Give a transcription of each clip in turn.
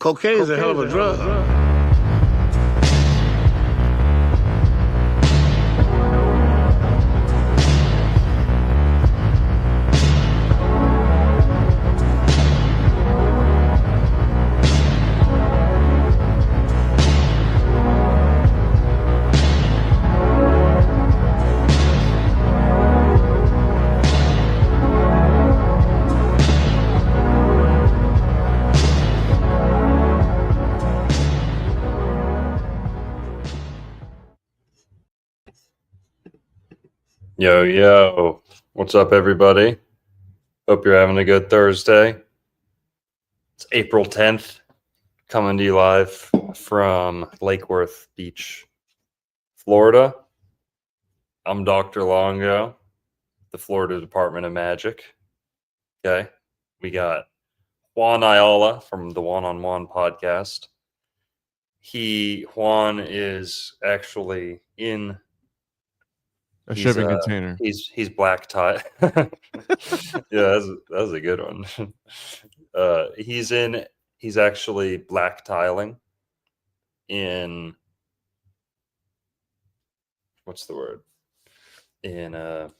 Cocaine is a hell of a drug. Yo, what's up, everybody? Hope you're having a good Thursday. It's April 10th, coming to you live from Lake Worth Beach, Florida. I'm Dr. Longo, the Florida Department of Magic. Okay, we got Juan Ayala from the One on One podcast. Juan is actually in a shipping container. He's black tie. Yeah, that's a good one. He's actually black tiling in, what's the word? In it's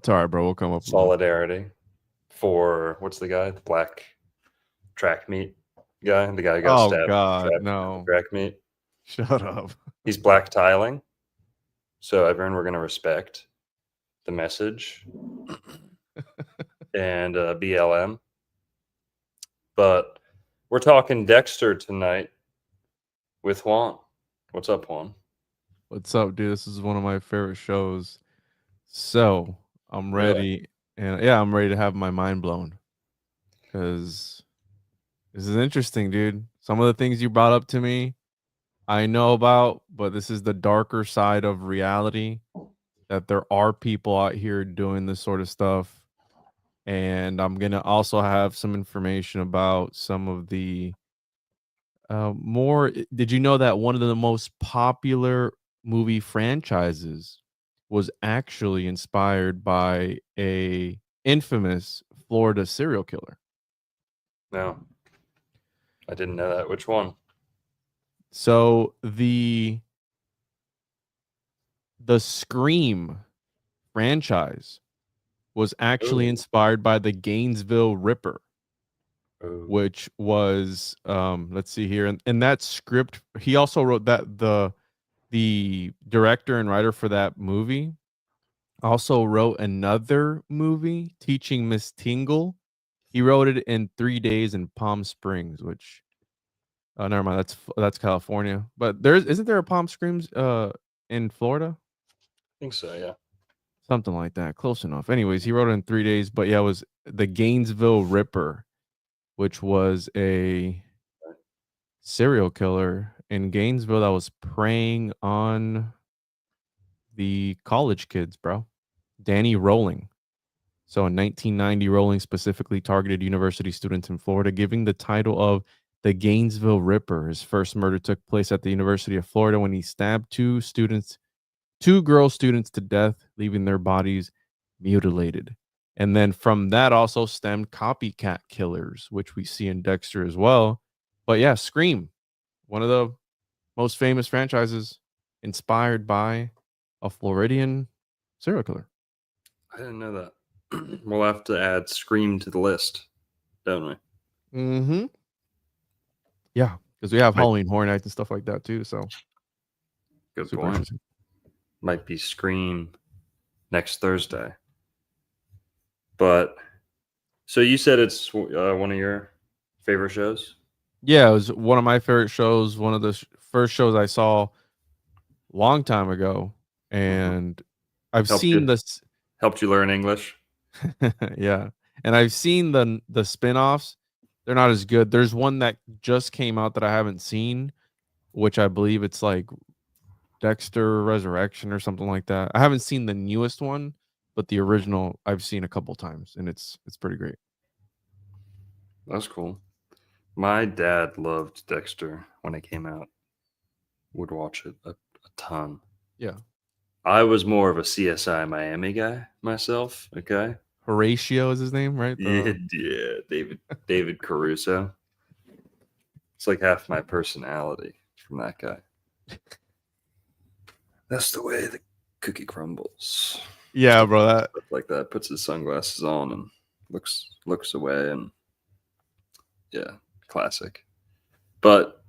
all right, bro. We'll come up solidarity for what's the guy? The black track meet guy. The guy who got stabbed. Oh God, no. Track meet. Shut up. He's black tiling. So everyone, we're going to respect the message and BLM. But we're talking Dexter tonight with Juan. What's up, Juan? What's up, dude? This is one of my favorite shows. So I'm ready. Really? And I'm ready to have my mind blown. Because this is interesting, dude. Some of the things you brought up to me, I know about, but this is the darker side of reality, that there are people out here doing this sort of stuff. And I'm going to also have some information about some of the more. Did you know that one of the most popular movie franchises was actually inspired by a infamous Florida serial killer? No, I didn't know that. Which one? So the Scream franchise was actually inspired by the Gainesville Ripper, which was let's see here, and that script, he also wrote that. The director and writer for that movie also wrote another movie, Teaching Miss Tingle. He wrote it in 3 days in Palm Springs, which never mind, that's California. But isn't there a Palm Springs in Florida? I think so, yeah. Something like that. Close enough. Anyways, he wrote it in 3 days, but yeah, it was the Gainesville Ripper, which was a serial killer in Gainesville that was preying on the college kids, bro. Danny Rowling. So in 1990, Rowling specifically targeted university students in Florida, giving the title of the Gainesville Ripper. His first murder took place at the University of Florida when he stabbed two girl students to death, leaving their bodies mutilated. And then from that also stemmed copycat killers, which we see in Dexter as well. But yeah, Scream, one of the most famous franchises, inspired by a Floridian serial killer. I didn't know that. We'll have to add Scream to the list, don't we? Mm-hmm. Yeah, because we have Halloween Horror Nights and stuff like that too. So good point. Might be Scream next Thursday. But so you said it's one of your favorite shows? Yeah, it was one of my favorite shows. One of the first shows I saw a long time ago, and I've seen this. Helped you learn English? Yeah, and I've seen the spin-offs. They're not as good. There's one that just came out that I haven't seen, which I believe it's like Dexter Resurrection or something like that. I haven't seen the newest one, but the original I've seen a couple times, and it's pretty great. That's cool. My dad loved Dexter when it came out. Would watch it a ton. Yeah. I was more of a CSI Miami guy myself. Okay. Horatio is his name, right? Yeah, David Caruso. It's like half my personality from that guy. That's the way the cookie crumbles. Yeah, bro. That Stuff like that. Puts his sunglasses on and looks away, and yeah, classic. But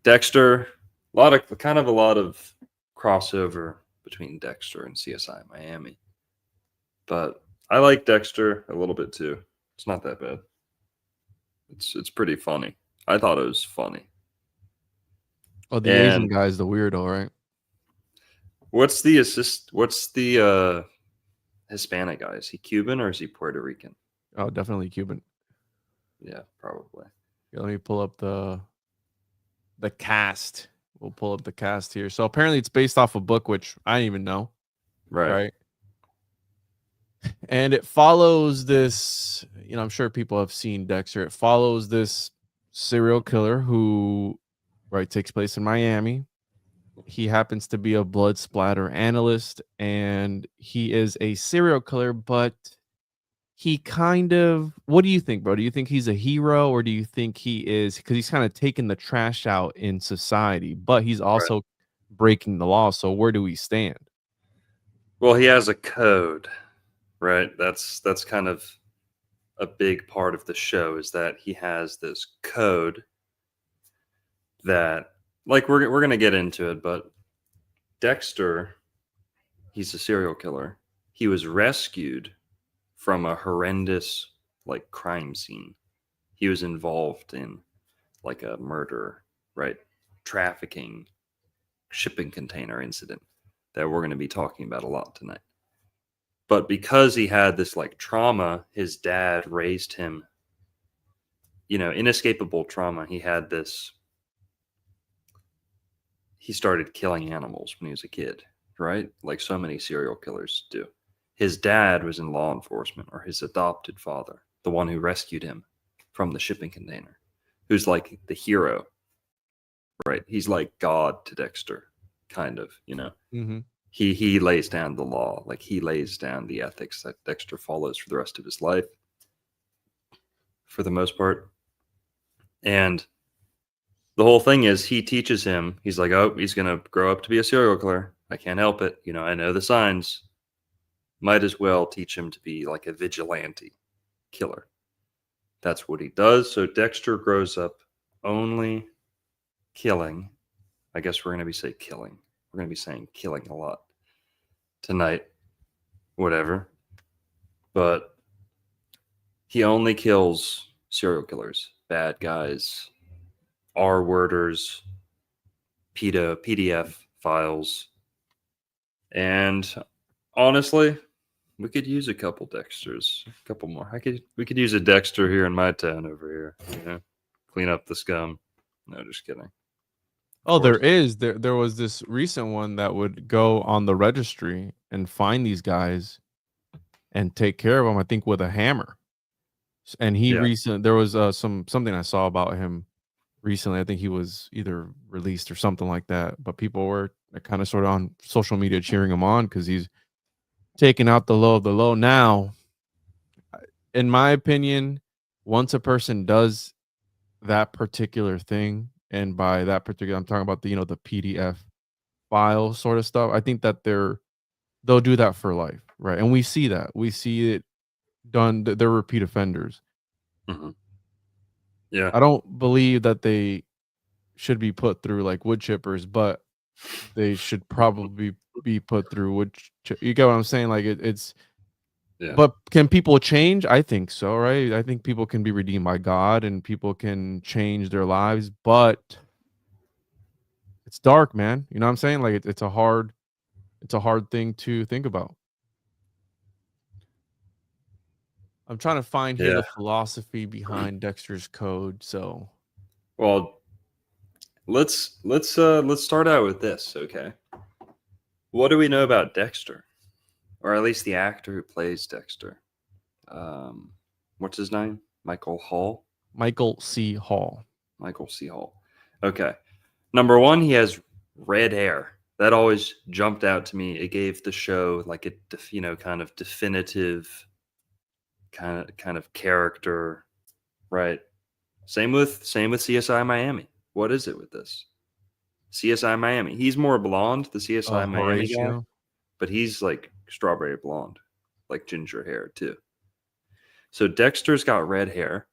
Dexter, a lot of crossover between Dexter and CSI Miami. But I like Dexter a little bit too. It's not that bad. It's pretty funny. I thought it was funny. oh, the Asian And guy's the weirdo, right? what's the Hispanic guy? Is he Cuban or is he Puerto Rican? Oh, definitely Cuban. Yeah, probably. Yeah, let me pull up the cast. We'll pull up the cast here. So apparently it's based off a book, which I didn't even know. Right. And it follows this, I'm sure people have seen Dexter. It follows this serial killer who, takes place in Miami. He happens to be a blood splatter analyst, and he is a serial killer, but he kind of, what do you think, bro? Do you think he's a hero, or do you think he is, because he's kind of taking the trash out in society, but he's also breaking the law. So where do we stand? Well, he has a code, right? That's kind of a big part of the show, is that he has this code that, like, we're going to get into it, but Dexter, he's a serial killer. He was rescued from a horrendous, like, crime scene. He was involved in, like, a murder, right? Trafficking, shipping container incident that we're going to be talking about a lot tonight. But because he had this, like, trauma, his dad raised him, inescapable trauma. He had this, he started killing animals when he was a kid, right? Like so many serial killers do. His dad was in law enforcement, or his adopted father, the one who rescued him from the shipping container, who's like the hero, right? He's like God to Dexter, kind of, Mm-hmm. He lays down the law, like he lays down the ethics that Dexter follows for the rest of his life, for the most part. And the whole thing is, he teaches him, he's like, oh, he's going to grow up to be a serial killer. I can't help it. I know the signs. Might as well teach him to be like a vigilante killer. That's what he does. So Dexter grows up only killing. I guess we're going to be saying killing. We're going to be saying killing a lot tonight. Whatever. But he only kills serial killers, bad guys, R-worders, PDF files. And honestly, we could use a couple Dexters, a couple more. We could use a Dexter here in my town over here. Clean up the scum. No, just kidding. Oh, there was this recent one that would go on the registry and find these guys and take care of them, I think, with a hammer. And there was something I saw about him recently. I think he was either released or something like that, but people were kind of sort of on social media cheering him on because he's taking out the low of the low. Now, in my opinion, once a person does that particular thing, and by that particular, I'm talking about the PDF file sort of stuff, I think that they'll do that for life, right? And we see it done. They're repeat offenders. Mm-hmm. Yeah, I don't believe that they should be put through like wood chippers, but they should probably be put through you get what I'm saying? Like it's yeah. But can people change? I think so, right? I think people can be redeemed by God and people can change their lives, but it's dark, man. You know what I'm saying? Like it's a hard thing to think about. I'm trying to find here the philosophy behind Dexter's code. So, well, let's start out with this, okay? What do we know about Dexter, or at least the actor who plays Dexter? What's his name? Michael C. Hall. Okay. Number one, he has red hair. That always jumped out to me. It gave the show like a kind of definitive kind of character, right? Same with CSI Miami. What is it with this? CSI Miami. He's more blonde, the CSI Miami guy, Horatio. but he's like strawberry blonde, like ginger hair too. So Dexter's got red hair.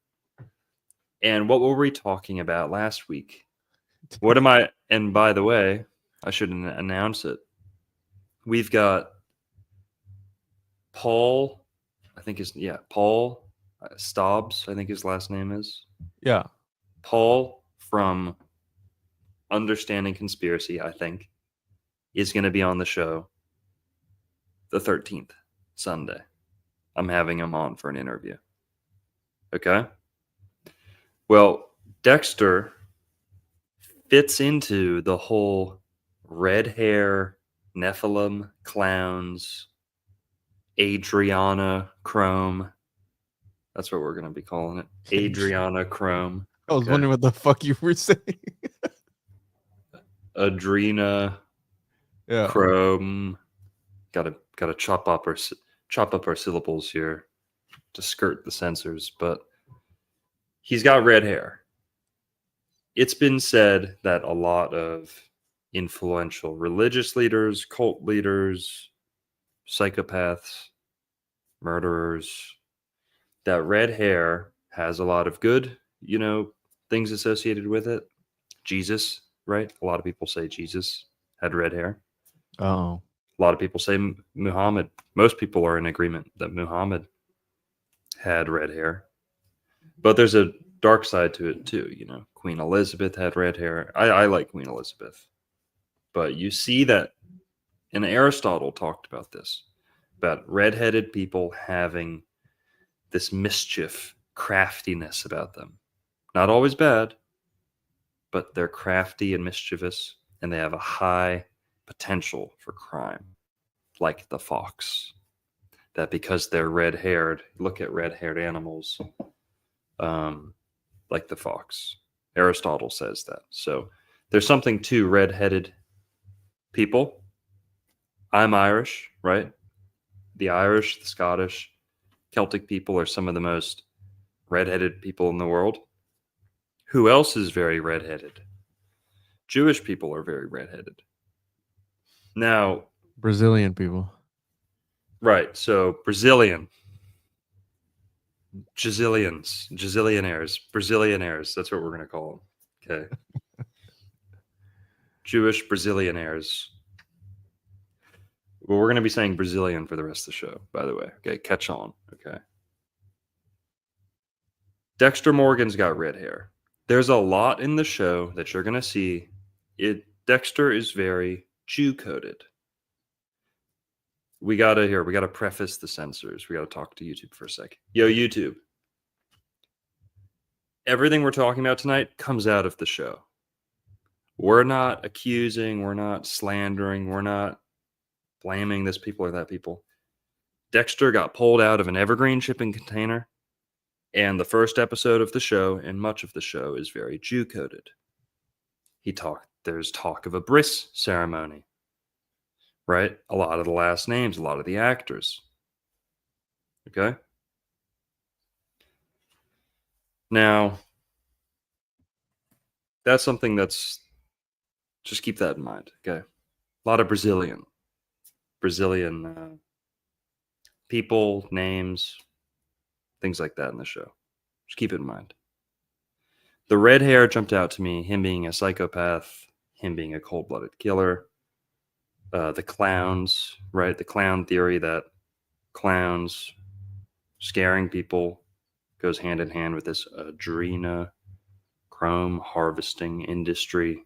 And what were we talking about last week? What am I? And by the way, I shouldn't announce it. We've got Paul, Paul Stobbs, I think his last name is. Yeah. Paul from Understanding Conspiracy, I think, is going to be on the show the 13th, Sunday. I'm having him on for an interview. Okay? Well, Dexter fits into the whole red hair, Nephilim, clowns, Adriana Chrome. That's what we're going to be calling it. Adriana Chrome. I was wondering what the fuck you were saying. Adrena Yeah. Chrome. Gotta chop up our syllables here to skirt the censors, but he's got red hair. It's been said that a lot of influential religious leaders, cult leaders, psychopaths, murderers, that red hair has a lot of good, things associated with it. Jesus, right? A lot of people say Jesus had red hair. Oh. A lot of people say Muhammad. Most people are in agreement that Muhammad had red hair. But there's a dark side to it too. Queen Elizabeth had red hair. I like Queen Elizabeth. But you see that, and Aristotle talked about this, about redheaded people having this mischief, craftiness about them. Not always bad, but they're crafty and mischievous, and they have a high potential for crime, like the fox. That because they're red-haired, look at red-haired animals, like the fox. Aristotle says that. So there's something to red-headed people. I'm Irish, right? The Irish, the Scottish, Celtic people are some of the most red-headed people in the world. Who else is very red-headed? Jewish people are very red-headed. Now, Brazilian people. right, so Brazilian. Brazilianaires. That's what we're going to call them. Okay. Jewish Brazilianaires. Well, we're going to be saying Brazilian for the rest of the show, by the way. Okay, catch on. Okay. Dexter Morgan's got red hair. There's a lot in the show that you're going to see. Dexter is very Jew-coded. We got to preface the censors. We got to talk to YouTube for a second. Yo, YouTube. Everything we're talking about tonight comes out of the show. We're not accusing, we're not slandering, we're not blaming this people or that people. Dexter got pulled out of an Evergreen shipping container, and the first episode of the show and much of the show is very Jew-coded. There's talk of a bris ceremony, right? A lot of the last names, a lot of the actors. Okay? Now, that's something just keep that in mind, okay? A lot of Brazilian people, names, things like that in the show. Just keep it in mind. The red hair jumped out to me, him being a psychopath, him being a cold-blooded killer. The clowns, right? The clown theory that clowns scaring people goes hand in hand with this adrenochrome harvesting industry,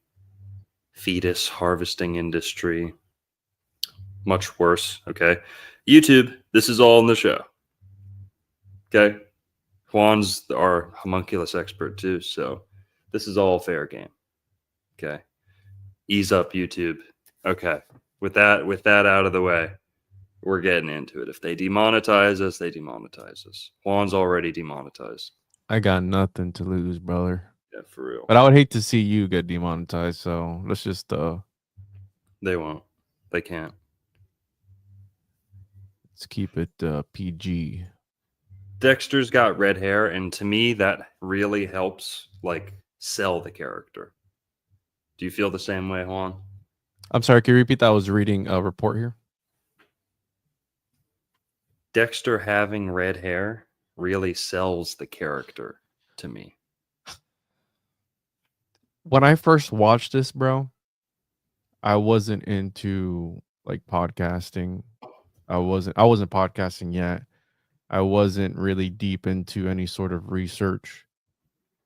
fetus harvesting industry. Much worse, okay? YouTube, this is all in the show. Okay? Juan's our homunculus expert too, so this is all fair game. Okay? Ease up, YouTube. Okay. With that out of the way, we're getting into it. If they demonetize us, they demonetize us. Juan's already demonetized. I got nothing to lose, brother. Yeah, for real. But I would hate to see you get demonetized, so let's just They won't. They can't. let's keep it PG. Dexter's got red hair, and to me that really helps sell the character. Do you feel the same way, Juan? I'm sorry, can you repeat that? I was reading a report here. Dexter having red hair really sells the character to me. When I first watched this, bro, I wasn't into like podcasting. I wasn't podcasting yet. I wasn't really deep into any sort of research.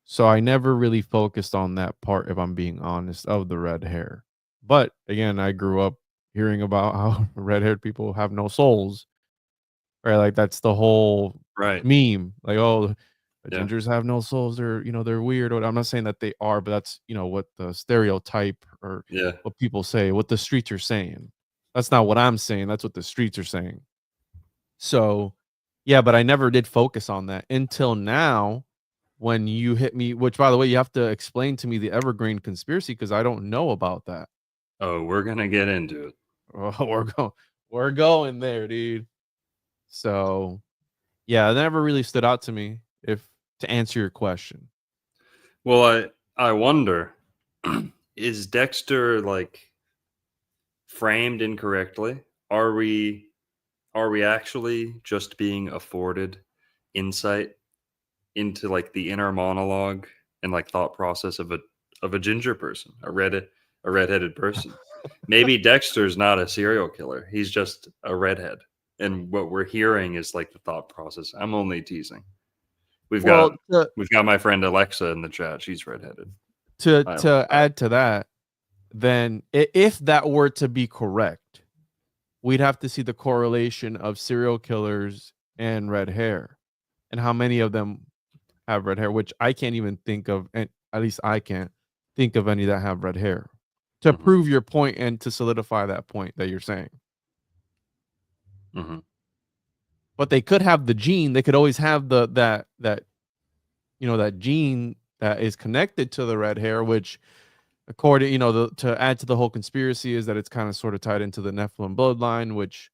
So I never really focused on that part, if I'm being honest, of the red hair. But again, I grew up hearing about how red-haired people have no souls, right? Like that's the whole Right. meme. Like, oh, the Yeah. gingers have no souls. They're weird. I'm not saying that they are, but that's what the stereotype or Yeah. what people say, what the streets are saying. That's not what I'm saying. That's what the streets are saying. So, yeah, but I never did focus on that until now when you hit me, which by the way, you have to explain to me the Evergreen conspiracy because I don't know about that. Oh, we're gonna get into it. Oh, we're going there, dude. So, yeah, it never really stood out to me if to answer your question. Well, I wonder, is Dexter like framed incorrectly? Are we actually just being afforded insight into like the inner monologue and like thought process of a ginger person, a redheaded person? Maybe Dexter's not a serial killer. He's just a redhead. And what we're hearing is like the thought process. I'm only teasing. We've got Well, to we've got my friend Alexa in the chat. She's redheaded. to, I don't to add to that, then if that were to be correct, we'd have to see the correlation of serial killers and red hair and how many of them have red hair, which I can't even think of, and at least I can't think of any that have red hair to Mhm, prove your point and to solidify that point that you're saying. mhm. But they could have the gene. They could always have that gene that is connected to the red hair, which according to add to the whole conspiracy is that it's kind of sort of tied into the Nephilim bloodline, which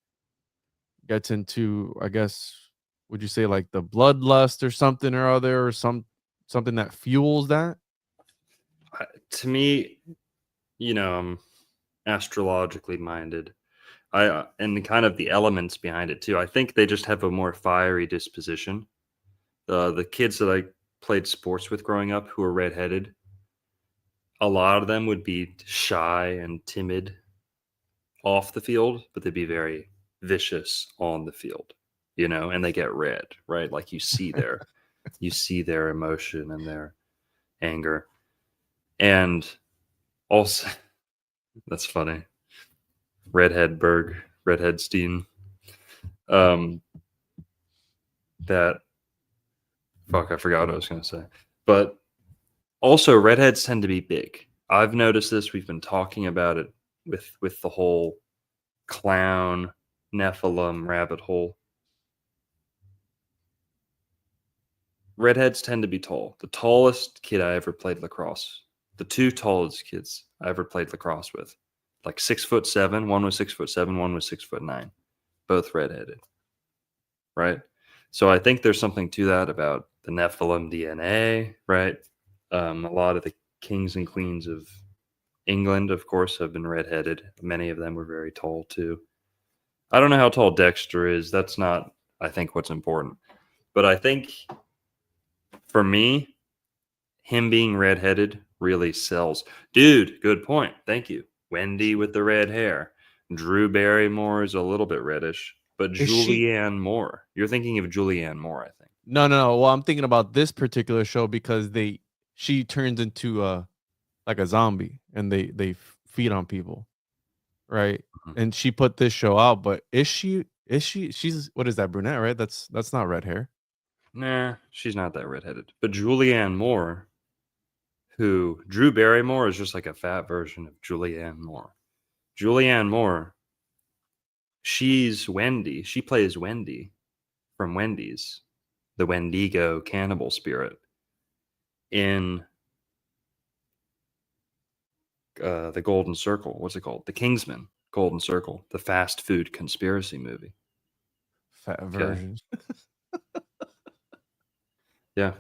gets into, I guess, would you say like the bloodlust or something or other, or something that fuels that? To me, I'm astrologically minded. And kind of the elements behind it too. I think they just have a more fiery disposition. The kids that I played sports with growing up who were redheaded, a lot of them would be shy and timid off the field, but they'd be very vicious on the field, and they get red, right? Like you see their emotion and their anger. And also, that's funny. Redheadstein. Um, that fuck, I forgot what I was going to say. But also, redheads tend to be big. I've noticed this. We've been talking about it with the whole clown Nephilim rabbit hole. Redheads tend to be tall. The tallest kid I ever played lacrosse, the two tallest kids I ever played lacrosse with, like 6'7". One was 6'7". One was 6'9". Both redheaded, right? So I think there's something to that about the Nephilim DNA, right? A lot of the kings and queens of England, of course, have been redheaded. Many of them were very tall too. I don't know how tall Dexter is. That's not, I think, what's important. But I think for me, him being redheaded really sells. Dude, good point. Thank you. Wendy with the red hair. Drew Barrymore is a little bit reddish, but Is she? Julianne Moore. You're thinking of Julianne Moore, I think. No. Well, I'm thinking about this particular show because she turns into like a zombie and they feed on people, right? Mhm. And she put this show out, but she's what is that, brunette, right? That's not red hair. Nah, she's not that redheaded. But Julianne Moore, who Drew Barrymore is just like a fat version of Julianne Moore. Julianne Moore, she's Wendy. She plays Wendy from Wendy's, the Wendigo cannibal spirit in the Golden Circle. What's it called? The Kingsman Golden Circle, the fast food conspiracy movie. Fat Okay. version. Yeah.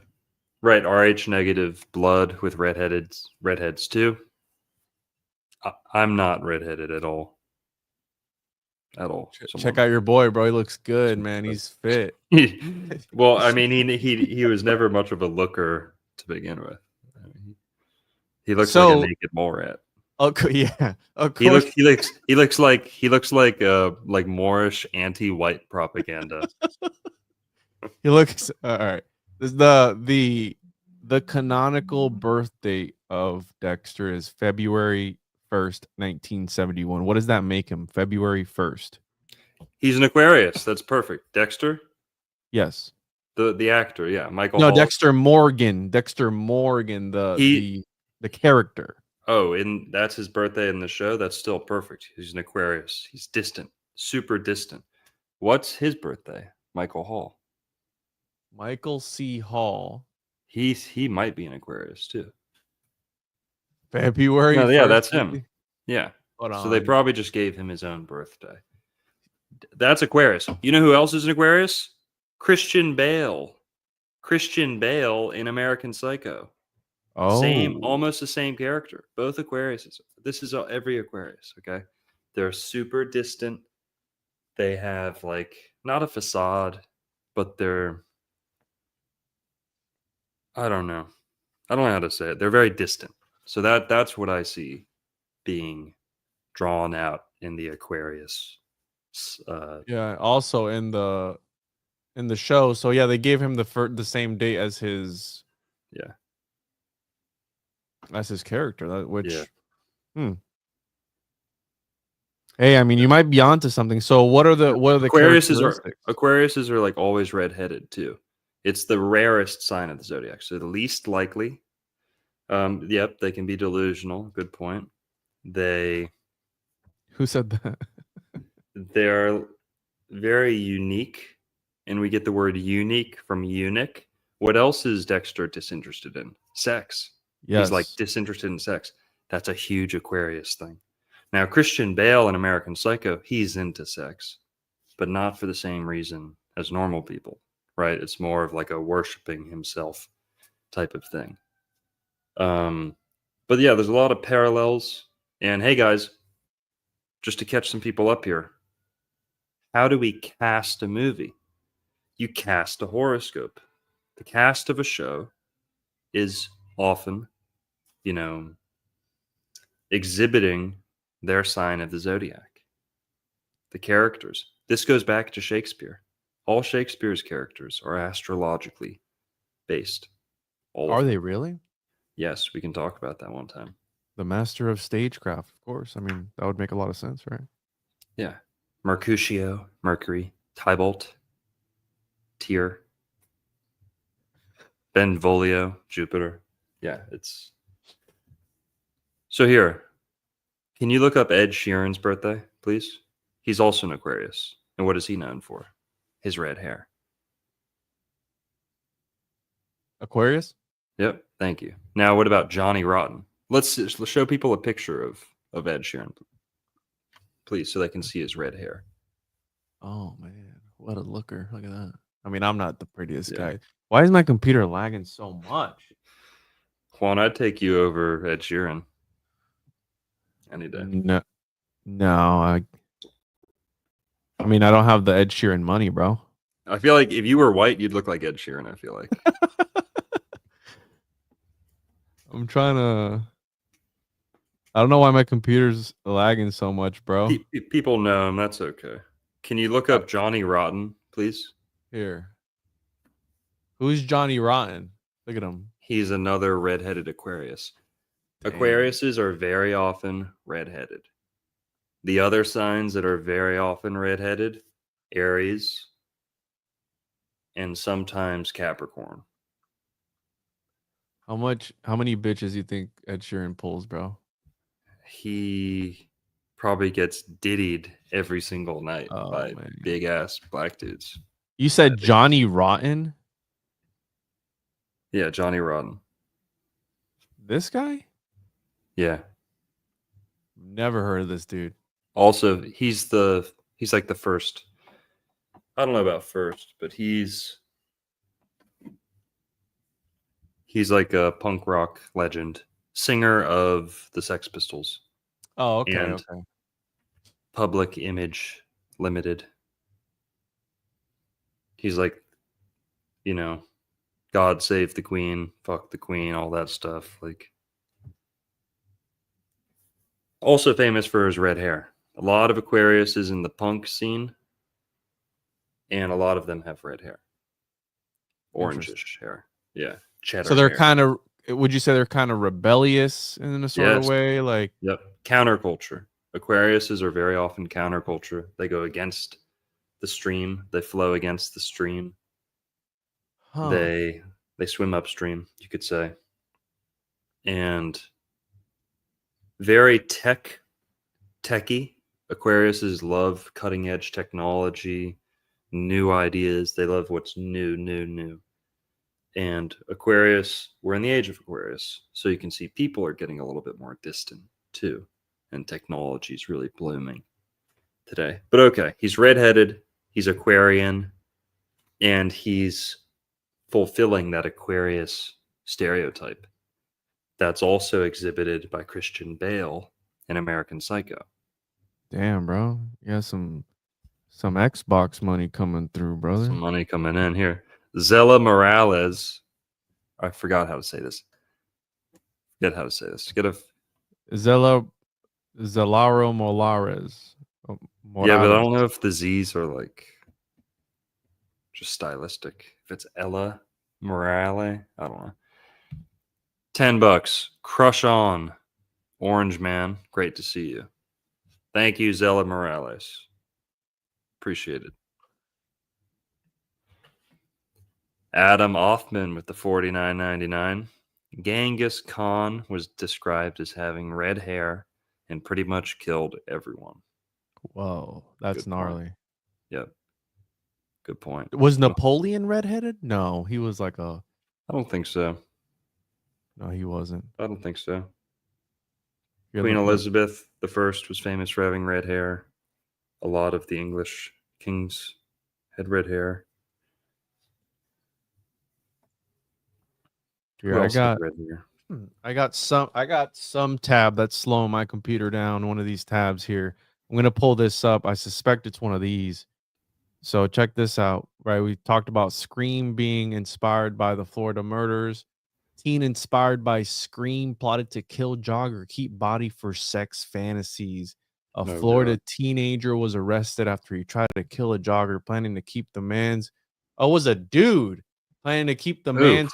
Right. RH negative blood with redheads too. I'm not redheaded at all. At all. Check out your boy, bro. He looks good, man. He's fit. Well, I mean, he was never much of a looker to begin with. I mean, he looks like a naked mole rat. Yeah, of He course. looks like Moorish anti-white propaganda. He looks all right. This is the canonical birth date of Dexter is February 1st, 1971. What does that make him? February 1st. He's an Aquarius. That's perfect. Dexter, Yes. the actor, yeah, Michael No, Hall. Dexter Morgan. Dexter Morgan, the character. Oh, and that's his birthday in the show. That's still perfect. He's an Aquarius. He's distant, super distant. What's his birthday? Michael Hall. Michael C. Hall. He might be an Aquarius too. February. No, 1st, yeah, that's him. Yeah. Hold So they on. probably just gave him his own birthday. That's Aquarius. You know who else is an Aquarius? Christian Bale. Christian Bale in American Psycho. Oh, Almost the same character. Both Aquariuses. This is every Aquarius, okay? They're super distant. They have like not a facade, but they're I don't know. I don't know how to say it. They're very distant. So that's what I see being drawn out in the Aquarius. yeah. Also in the show, so yeah, they gave him the same date as his character. Hey, I mean, you might be onto something. So what are the Aquariuses are like always redheaded too. It's the rarest sign of the zodiac, so the least likely. Yep, they can be delusional. Good point. Who said that? They're very unique, and we get the word unique from eunuch. What else is Dexter disinterested in? Sex. Yes. He's like disinterested in sex. That's a huge Aquarius thing. Now, Christian Bale in American Psycho, he's into sex, but not for the same reason as normal people, right? It's more of like a worshiping himself type of thing. But yeah, there's a lot of parallels. And hey, guys, just to catch some people up here, how do we cast a movie? You cast a horoscope. The cast of a show is often, exhibiting their sign of the zodiac. The characters. This goes back to Shakespeare. All Shakespeare's characters are astrologically based. Are they really? Yes, we can talk about that one time. The master of stagecraft, of course. I mean, that would make a lot of sense, right? Yeah. Mercutio, Mercury, Tybalt, Tyr, Benvolio, Jupiter. Yeah, it's... So here, can you look up Ed Sheeran's birthday, please? He's also an Aquarius. And what is he known for? His red hair. Aquarius? Yep, thank you. Now, what about Johnny Rotten? Let's show people a picture of Ed Sheeran, please, so they can see his red hair. Oh, man. What a looker. Look at that. I mean, I'm not the prettiest guy. Why is my computer lagging so much? Juan, I'd take you over Ed Sheeran any day. No, I mean, I don't have the Ed Sheeran money, bro. I feel like if you were white, you'd look like Ed Sheeran, I feel like. I'm trying to... I don't know why my computer's lagging so much, bro. People know him. That's okay. Can you look up Johnny Rotten, please? Here. Who's Johnny Rotten? Look at him. He's another redheaded Aquarius. Dang. Aquariuses are very often redheaded. The other signs that are very often redheaded, Aries, and sometimes Capricorn. How many bitches you think Ed Sheeran pulls, bro? He probably gets diddied every single night by big ass black dudes. You said Johnny Rotten? Yeah, Johnny Rotten. This guy? Yeah. Never heard of this dude. Also, he's like the first. I don't know about first, but he's like a punk rock legend, singer of the Sex Pistols. Oh, okay, and okay. Public Image Limited. He's like, you know, God save the Queen, fuck the Queen, all that stuff. Like, also famous for his red hair. A lot of Aquarius is in the punk scene, and a lot of them have red hair, Interesting. orangish hair. Yeah, So cheddar they're hair. kind of. Would you say they're kind of rebellious in a sort of Yes. way? Like, Yep. Counterculture. Aquariuses are very often counterculture. They go against the stream. They flow against the stream. huh? They swim upstream, you could say. And very techy. Aquariuses love cutting edge technology, new ideas. They love what's new. And Aquarius, we're in the age of Aquarius, so you can see people are getting a little bit more distant too, and technology is really blooming today. But okay, he's redheaded, he's Aquarian, and he's fulfilling that Aquarius stereotype that's also exhibited by Christian Bale in American Psycho. Damn, bro. You got some Xbox money coming through, brother. Some money coming in here. Zella Morales. I forgot how to say this. Get how to say this. Zelaro Molares. Yeah, but I don't Morales. know if the Z's are like just stylistic. If it's Ella Morale, I don't know. $10. Crush on. Orange Man. Great to see you. Thank you, Zella Morales. Appreciate it. Adam Offman with the $49.99. Genghis Khan was described as having red hair and pretty much killed everyone. Whoa, that's Good point. gnarly. Yep. Good point. Was Napoleon redheaded? No, he was like a. I don't think so. No, he wasn't. I don't think so. You're Queen looking up- Elizabeth I was famous for having red hair. A lot of the English kings had red hair. Here, Who else had red hair? I got some tab that's slowing my computer down. One of these tabs here. I'm gonna pull this up. I suspect it's one of these. So check this out. Right, we talked about Scream being inspired by the Florida murders. Teen inspired by Scream plotted to kill jogger, keep body for sex fantasies. A No Florida doubt. teenager was arrested after he tried to kill a jogger, planning to keep the man's. Oh, it was a dude planning to keep the Ooh. man's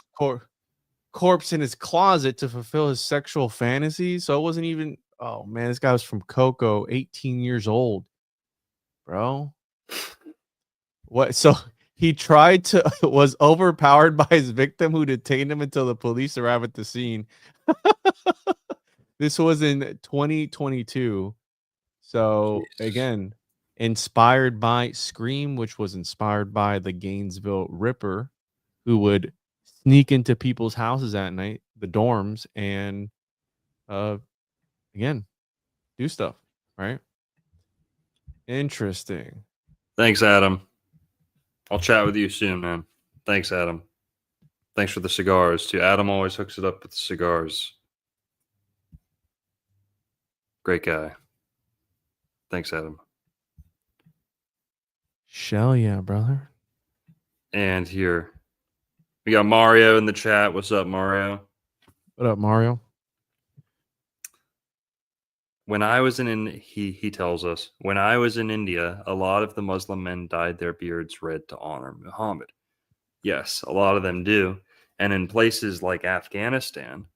corpse in his closet to fulfill his sexual fantasies. So it wasn't even. Oh man, this guy was from Coco, 18 years old, bro. What? So he tried to was overpowered by his victim, who detained him until the police arrived at the scene. This was in 2022. So Jeez. again, inspired by Scream, which was inspired by the Gainesville Ripper, who would sneak into people's houses at night, the dorms, and again, do stuff, right? Interesting. Thanks, Adam. I'll chat with you soon, man. Thanks, Adam. Thanks for the cigars, too. Adam always hooks it up with the cigars. Great guy. Thanks, Adam. Shell yeah, brother. And here, we got Mario in the chat. What's up, Mario? What up, Mario? When I was he tells us, when I was in India, a lot of the Muslim men dyed their beards red to honor Muhammad. Yes, a lot of them do. And in places like Afghanistan,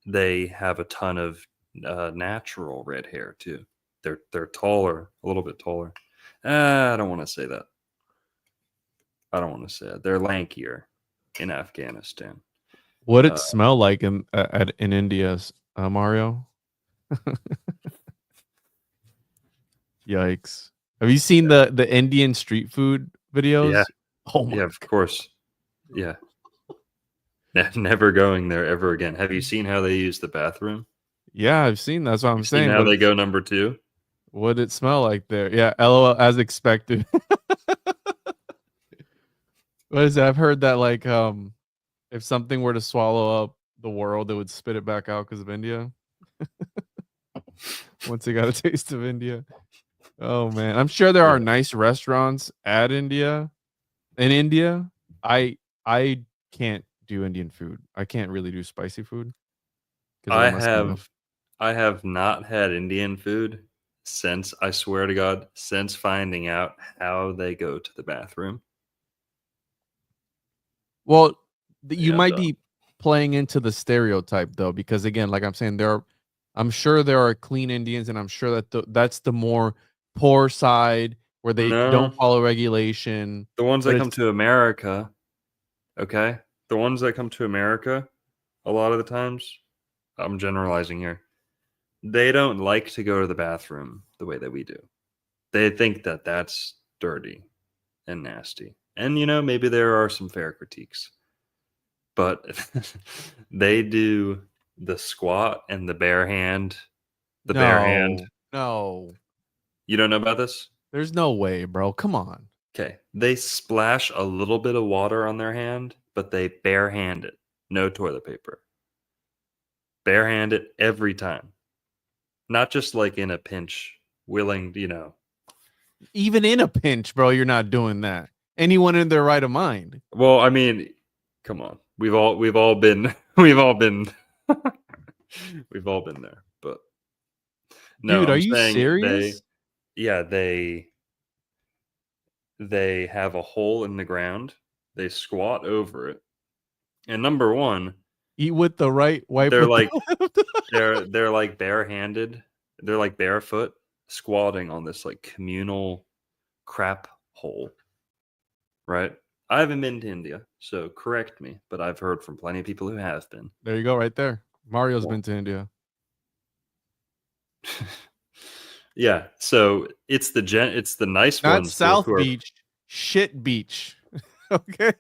they have a ton of natural red hair too. They're taller, a little bit taller. I don't want to say that. I don't want to say it. They're lankier in Afghanistan. What did it smell like in India, Mario? Yikes! Have you seen the Indian street food videos? Yeah. Oh my. Yeah, of course. Yeah. Never going there ever again. Have you seen how they use the bathroom? Yeah, I've seen. That's what I'm saying. Seen how they go number 2? What did it smell like there? Yeah, LOL, as expected. What is that? I've heard that like if something were to swallow up the world, it would spit it back out because of India. once they got a taste of India. Oh man, I'm sure there are Yeah. nice restaurants at India. In India, I can't do Indian food. I can't really do spicy food because it'll I mess me up. have not had Indian food since, I swear to God, since finding out how they go to the bathroom. Well, you Yeah, I'm might done. be playing into the stereotype though, because again, like I'm saying, I'm sure there are clean Indians, and I'm sure that that's the more poor side where they don't No, follow regulation. the ones But that come it's to America, okay? The ones that come to America, a lot of the times, I'm generalizing here, they don't like to go to the bathroom the way that we do. They think that that's dirty and nasty. And, maybe there are some fair critiques, but they do the squat and the bare hand. The bare hand. no, You don't know about this? there's no way, bro. Come on. Okay. They splash a little bit of water on their hand, but they bare hand it. No toilet paper. Bare hand it every time. Not just like in a pinch, willing. Even in a pinch, bro, you're not doing that. Anyone in their right of mind. Well, I mean, come on. We've all been we've all been we've all been there. But no, Dude, are I'm you saying serious? they have a hole in the ground. They squat over it. And number one, Eat with the right, wipe they're with the like left. they're like barehanded. They're like barefoot squatting on this like communal crap hole, right? I haven't been to India, so correct me, but I've heard from plenty of people who have been. There you go, right there. Mario's Well, been to India. yeah, so it's the nice Not ones who South are Beach, shit beach. Okay?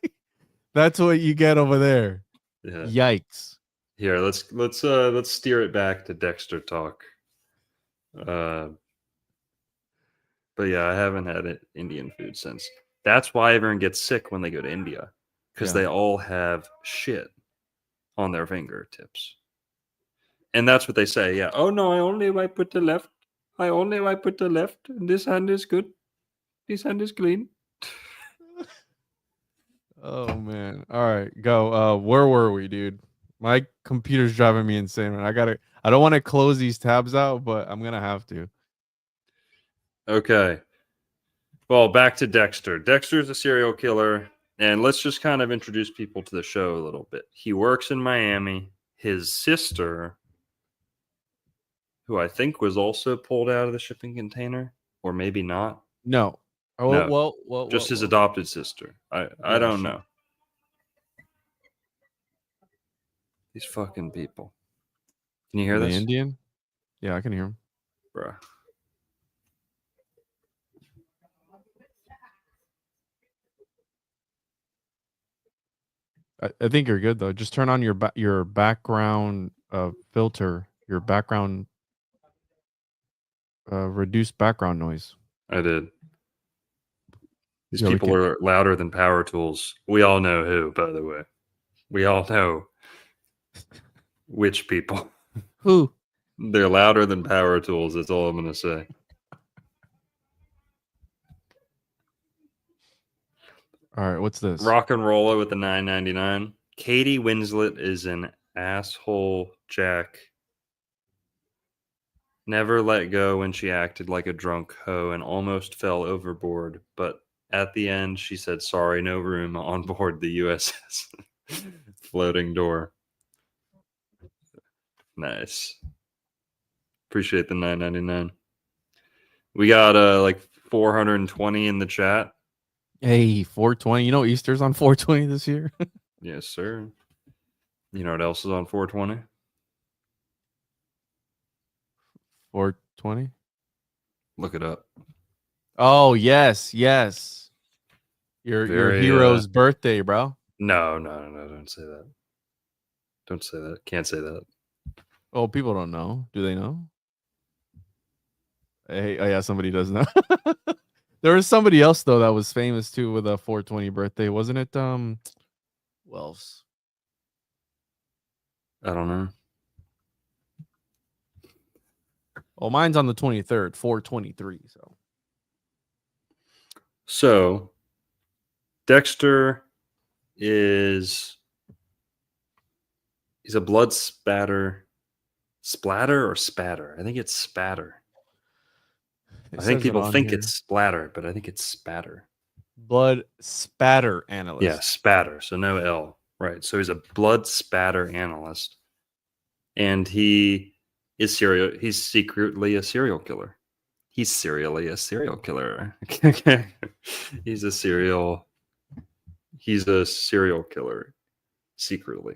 That's what you get over there. yeah. Yikes. Here, let's steer it back to Dexter talk. Uh, but yeah, I haven't had Indian food since. That's why everyone gets sick when they go to India, because Yeah. they all have shit on their fingertips, and that's what they say. Yeah. Oh no, I only wipe with the left. I only wipe with the left. This hand is good. This hand is clean. Oh man. All right, go. Where were we, dude? My computer's driving me insane, man. I don't want to close these tabs out, but I'm gonna have to. Okay. Well, back to Dexter. Dexter's a serial killer, and let's just kind of introduce people to the show a little bit. He works in Miami. His sister, who I think was also pulled out of the shipping container, or maybe not. No. Oh No, just his well. adopted sister. I Yeah, don't know. These fucking people. Can you hear the this? Indian? Yeah, I can hear him. Bruh. I think you're good though. Just turn on your background filter, your background reduce background noise. I did. These Yeah, we people can. are louder than power tools. We all know who, by the way. We all know which people. Who? They're louder than power tools. That's all I'm going to say. All right, what's this? Rock and Roller with the 9.99. Katie Winslet is an asshole Jack. Never let go when she acted like a drunk hoe and almost fell overboard, but at the end she said sorry, no room on board the USS Floating Door. Nice. Appreciate the 9.99. We got like 420 in the chat. Hey, 420. You know Easter's on 420 this year. Yes, sir. You know what else is on 420? 420. Look it up. Oh yes, yes. Your Very hero's birthday, bro. no, don't say that. Don't say that. Can't say that. Oh, people don't know. Do they know? Hey, oh yeah, somebody does know. There was somebody else though that was famous too with a 420 birthday, wasn't it? Who else? I don't know. Well, mine's on the 23rd, 4/23. So Dexter he's a blood splatter or spatter. I think it's spatter. It I think says it people on think here. it's splatter, but I think it's spatter. Blood spatter analyst. Yeah, spatter. So no L. Right. So he's a blood spatter analyst. And he's secretly a serial killer. He's serially a serial killer. He's a serial killer secretly.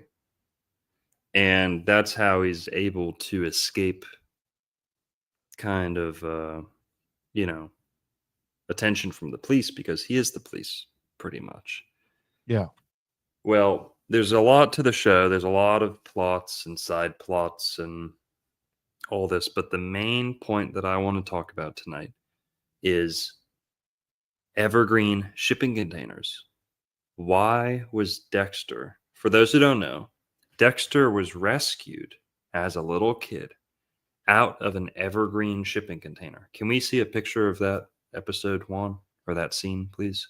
And that's how he's able to escape kind of attention from the police, because he is the police pretty much. Yeah. Well, there's a lot to the show. There's a lot of plots and side plots and all this, but the main point that I want to talk about tonight is Evergreen shipping containers. Why was Dexter, for those who don't know, Dexter was rescued as a little kid out of an Evergreen shipping container. Can we see a picture of that episode 1 or that scene, please?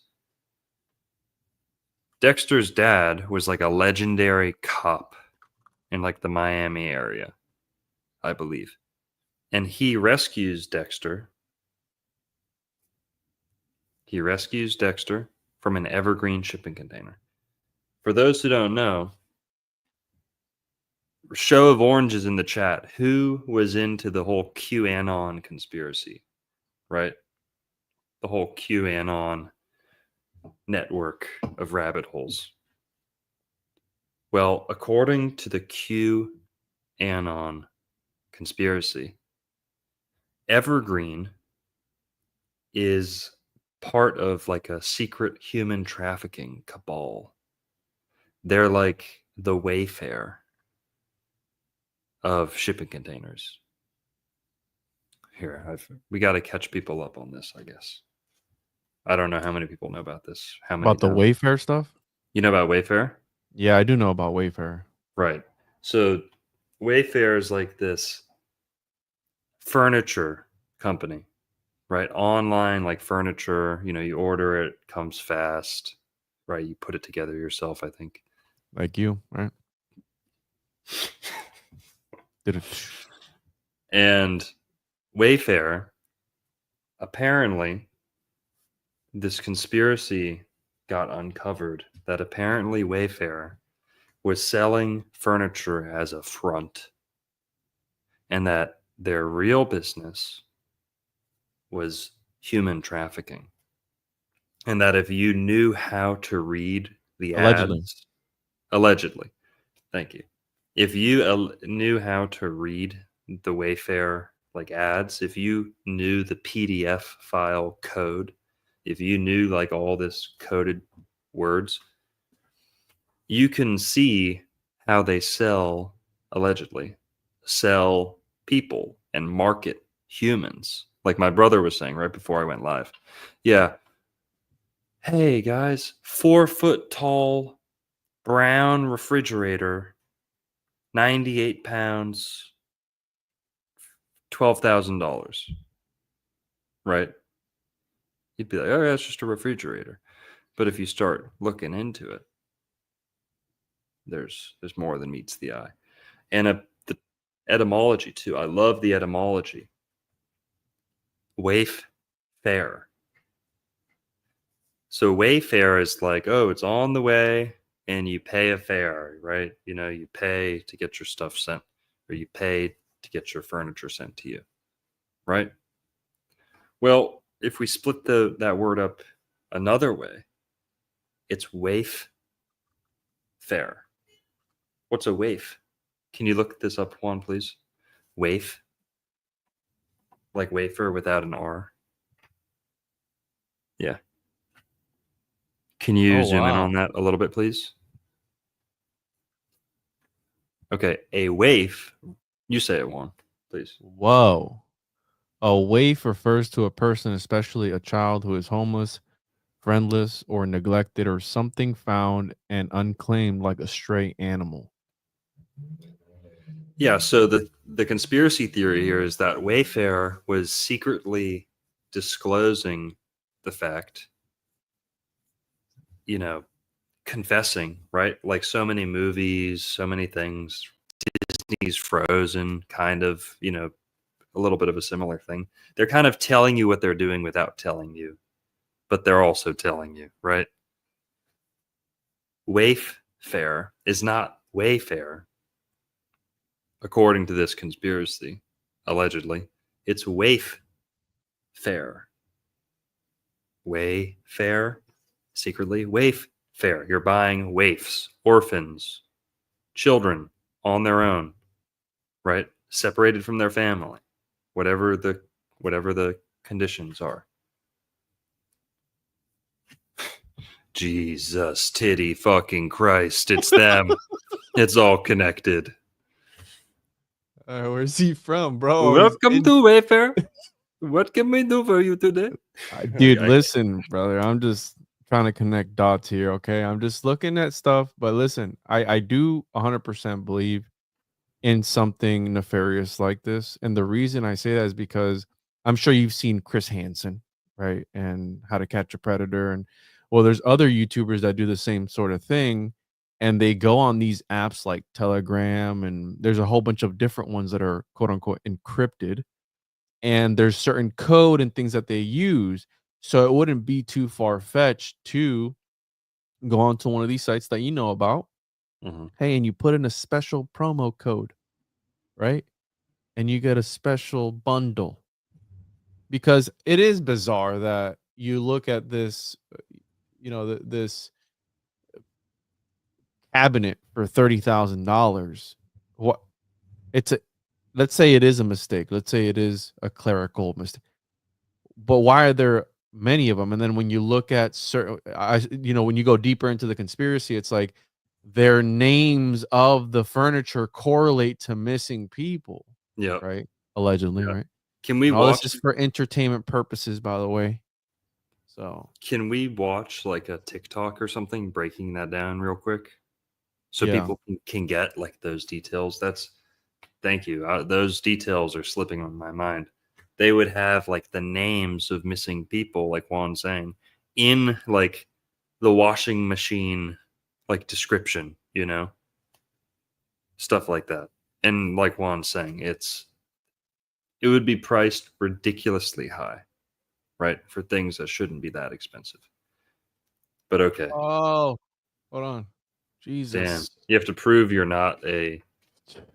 Dexter's dad was like a legendary cop in like the Miami area, I believe. And he rescues Dexter. He rescues Dexter from an Evergreen shipping container. For those who don't know, show of oranges in the chat. Who was into the whole QAnon conspiracy, right? The whole QAnon network of rabbit holes. Well, according to the QAnon conspiracy, Evergreen is part of like a secret human trafficking cabal. They're like the Wayfair of shipping containers. Here, we got to catch people up on this, I guess. I don't know how many people know about this. How many About the Wayfair stuff? You know about Wayfair? Yeah, I do know about Wayfair. Right. So Wayfair is like this furniture company, right? Online, like furniture, you order it, comes fast, right? You put it together yourself, I think. Like you, right? Did it? And Wayfair, apparently, this conspiracy got uncovered that apparently Wayfair was selling furniture as a front, and that their real business was human trafficking. And that if you knew how to read the allegedly, thank you. If you knew how to read the Wayfair like ads, if you knew the PDF file code, if you knew like all this coded words, you can see how they allegedly sell people and market humans. Like my brother was saying right before I went live. Yeah. Hey guys, 4-foot tall brown refrigerator, 98 pounds, $12,000. Right? You'd be like, oh, yeah, it's just a refrigerator. But if you start looking into it, there's more than meets the eye. And the etymology too. I love the etymology. Wayfair. So Wayfair is like, oh, it's on the way and you pay a fare, right? You pay to get your stuff sent, or you pay to get your furniture sent to you, right? Well, if we split that word up another way, it's waif fare. What's a waif? Can you look this up, Juan, please? Waif. Like wafer without an R. Yeah. Can you zoom in on that a little bit, please? Okay. A waif. You say it, Juan, please. Whoa. A waif refers to a person, especially a child, who is homeless, friendless, or neglected, or something found and unclaimed like a stray animal. Yeah, so the conspiracy theory here is that Wayfair was secretly disclosing the fact, you know, confessing, right? Like so many movies, so many things. Disney's Frozen, kind of, a little bit of a similar thing. They're kind of telling you what they're doing without telling you, but they're also telling you, right? Wayfair is not Wayfair, according to this conspiracy, allegedly. It's Wayfair. Wayfair, secretly. Wayfair. You're buying waifs, orphans, children on their own, right? Separated from their family, whatever the conditions are. Jesus, titty fucking Christ, it's them. It's all connected. Where's he from, bro? Welcome to Wayfair. What can we do for you today? Dude, listen, brother. I'm just trying to connect dots here, okay? I'm just looking at stuff, but listen, I do 100% believe in something nefarious like this. And the reason I say that is because I'm sure you've seen Chris Hansen, right? And How to Catch a Predator. And well, there's other YouTubers that do the same sort of thing. And they go on these apps like Telegram, and there's a whole bunch of different ones that are quote unquote encrypted. And there's certain code and things that they use. So it wouldn't be too far fetched to go onto one of these sites that you know about. Hey, and you put in a special promo code, right? And you get a special bundle. Because it is bizarre that you look at this, this cabinet for $30,000. What let's say it is a mistake. Let's say it is a clerical mistake. But why are there many of them? And then when you look at certain, when you go deeper into the conspiracy, it's like their names of the furniture correlate to missing people. Yeah. Right. Allegedly. Yeah. Right. Can we watch this is for entertainment purposes, by the way. So can we watch like a TikTok or something breaking that down real quick? So people can get like those details. Thank you. Those details are slipping on my mind. They would have like the names of missing people, like Juan's saying, in like the washing machine, like description, stuff like that. And like Juan's saying, it would be priced ridiculously high, right? For things that shouldn't be that expensive. But okay. Oh, hold on. Jesus. Damn. You have to prove you're not a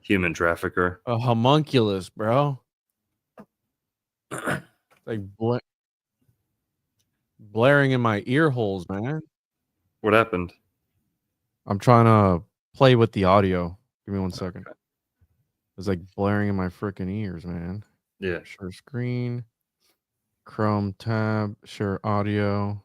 human trafficker. A homunculus, bro. Like blaring in my ear holes, man. What happened? I'm trying to play with the audio. Give me 1 second. Okay. It's like blaring in my freaking ears, man. Yeah. Share screen. Chrome tab. Share audio.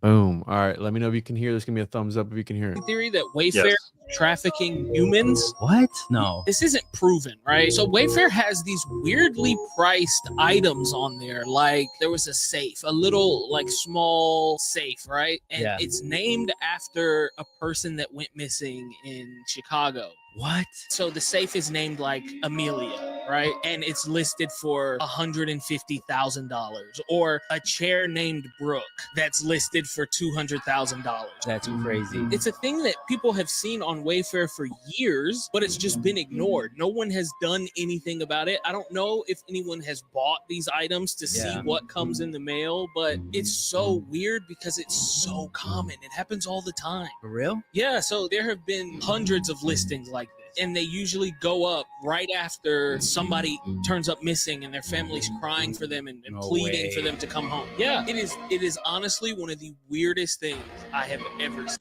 Boom. All right. Let me know if you can hear this. Give me a thumbs up if you can hear it. Theory that Wayfair trafficking humans. What? No. This isn't proven, right? So Wayfair has these weirdly priced items on there. Like there was a safe, a little like small safe, right? And it's named after a person that went missing in Chicago. What? So the safe is named like Amelia, right? And it's listed for $150,000. Or a chair named Brooke that's listed for $200,000. That's crazy. It's a thing that people have seen on Wayfair for years, but it's just been ignored. No one has done anything about it. I don't know if anyone has bought these items to see what comes in the mail, but it's so weird because it's so common. It happens all the time. For real? Yeah, so there have been hundreds of listings like this, and they usually go up right after somebody turns up missing and their family's crying for them and pleading for them to come home. Yeah, it is honestly one of the weirdest things I have ever seen.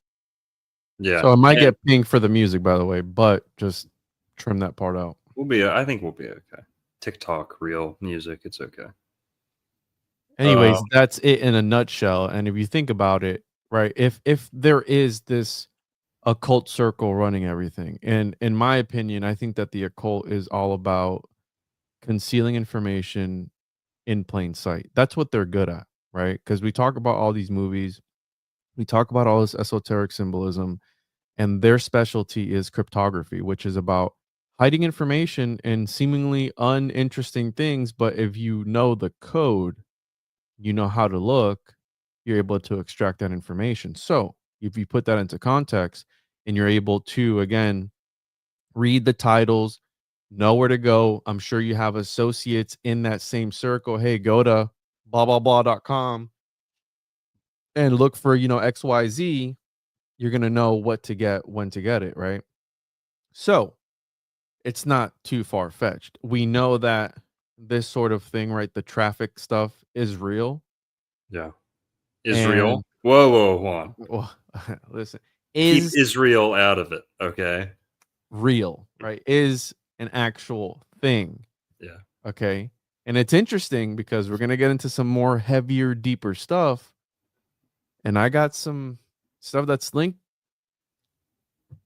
Yeah. So I might get pinged for the music, by the way, but just trim that part out. I think we'll be okay. TikTok, real music, it's okay. Anyways, that's it in a nutshell. And if you think about it, right, if there is this occult circle running everything, and in my opinion, I think that the occult is all about concealing information in plain sight. That's what they're good at, right? Because we talk about all these movies, we talk about all this esoteric symbolism, and their specialty is cryptography, which is about hiding information and seemingly uninteresting things, but if you know the code, you know how to look, you're able to extract that information. So if you put that into context and you're able to, again, read the titles, know where to go. I'm sure you have associates in that same circle. Hey, go to blah, blah, blah.com and look for, XYZ. You're going to know what to get, when to get it, right? So it's not too far fetched. We know that this sort of thing, right? The traffic stuff is real. Yeah. And Israel. Whoa, Juan. well, listen, Keep is Israel out of it, okay? real, right? Is an actual thing. Yeah. Okay. And it's interesting because we're going to get into some more heavier, deeper stuff. And I got some stuff that's linked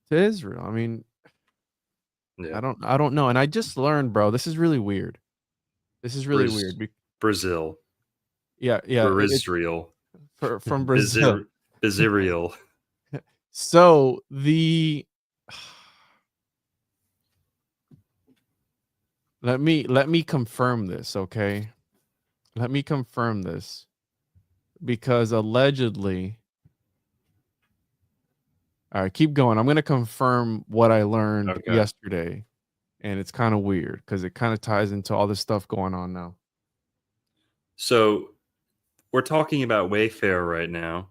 to Israel. I mean, Yeah. I don't know. And I just learned, bro, this is really weird. This is really weird. Brazil. Yeah. For Israel. From Brazil. Bizirial. So let me confirm this, okay? Let me confirm this because allegedly, all right, keep going. I'm going to confirm what I learned yesterday, and it's kind of weird because it kind of ties into all this stuff going on now. So we're talking about Wayfair right now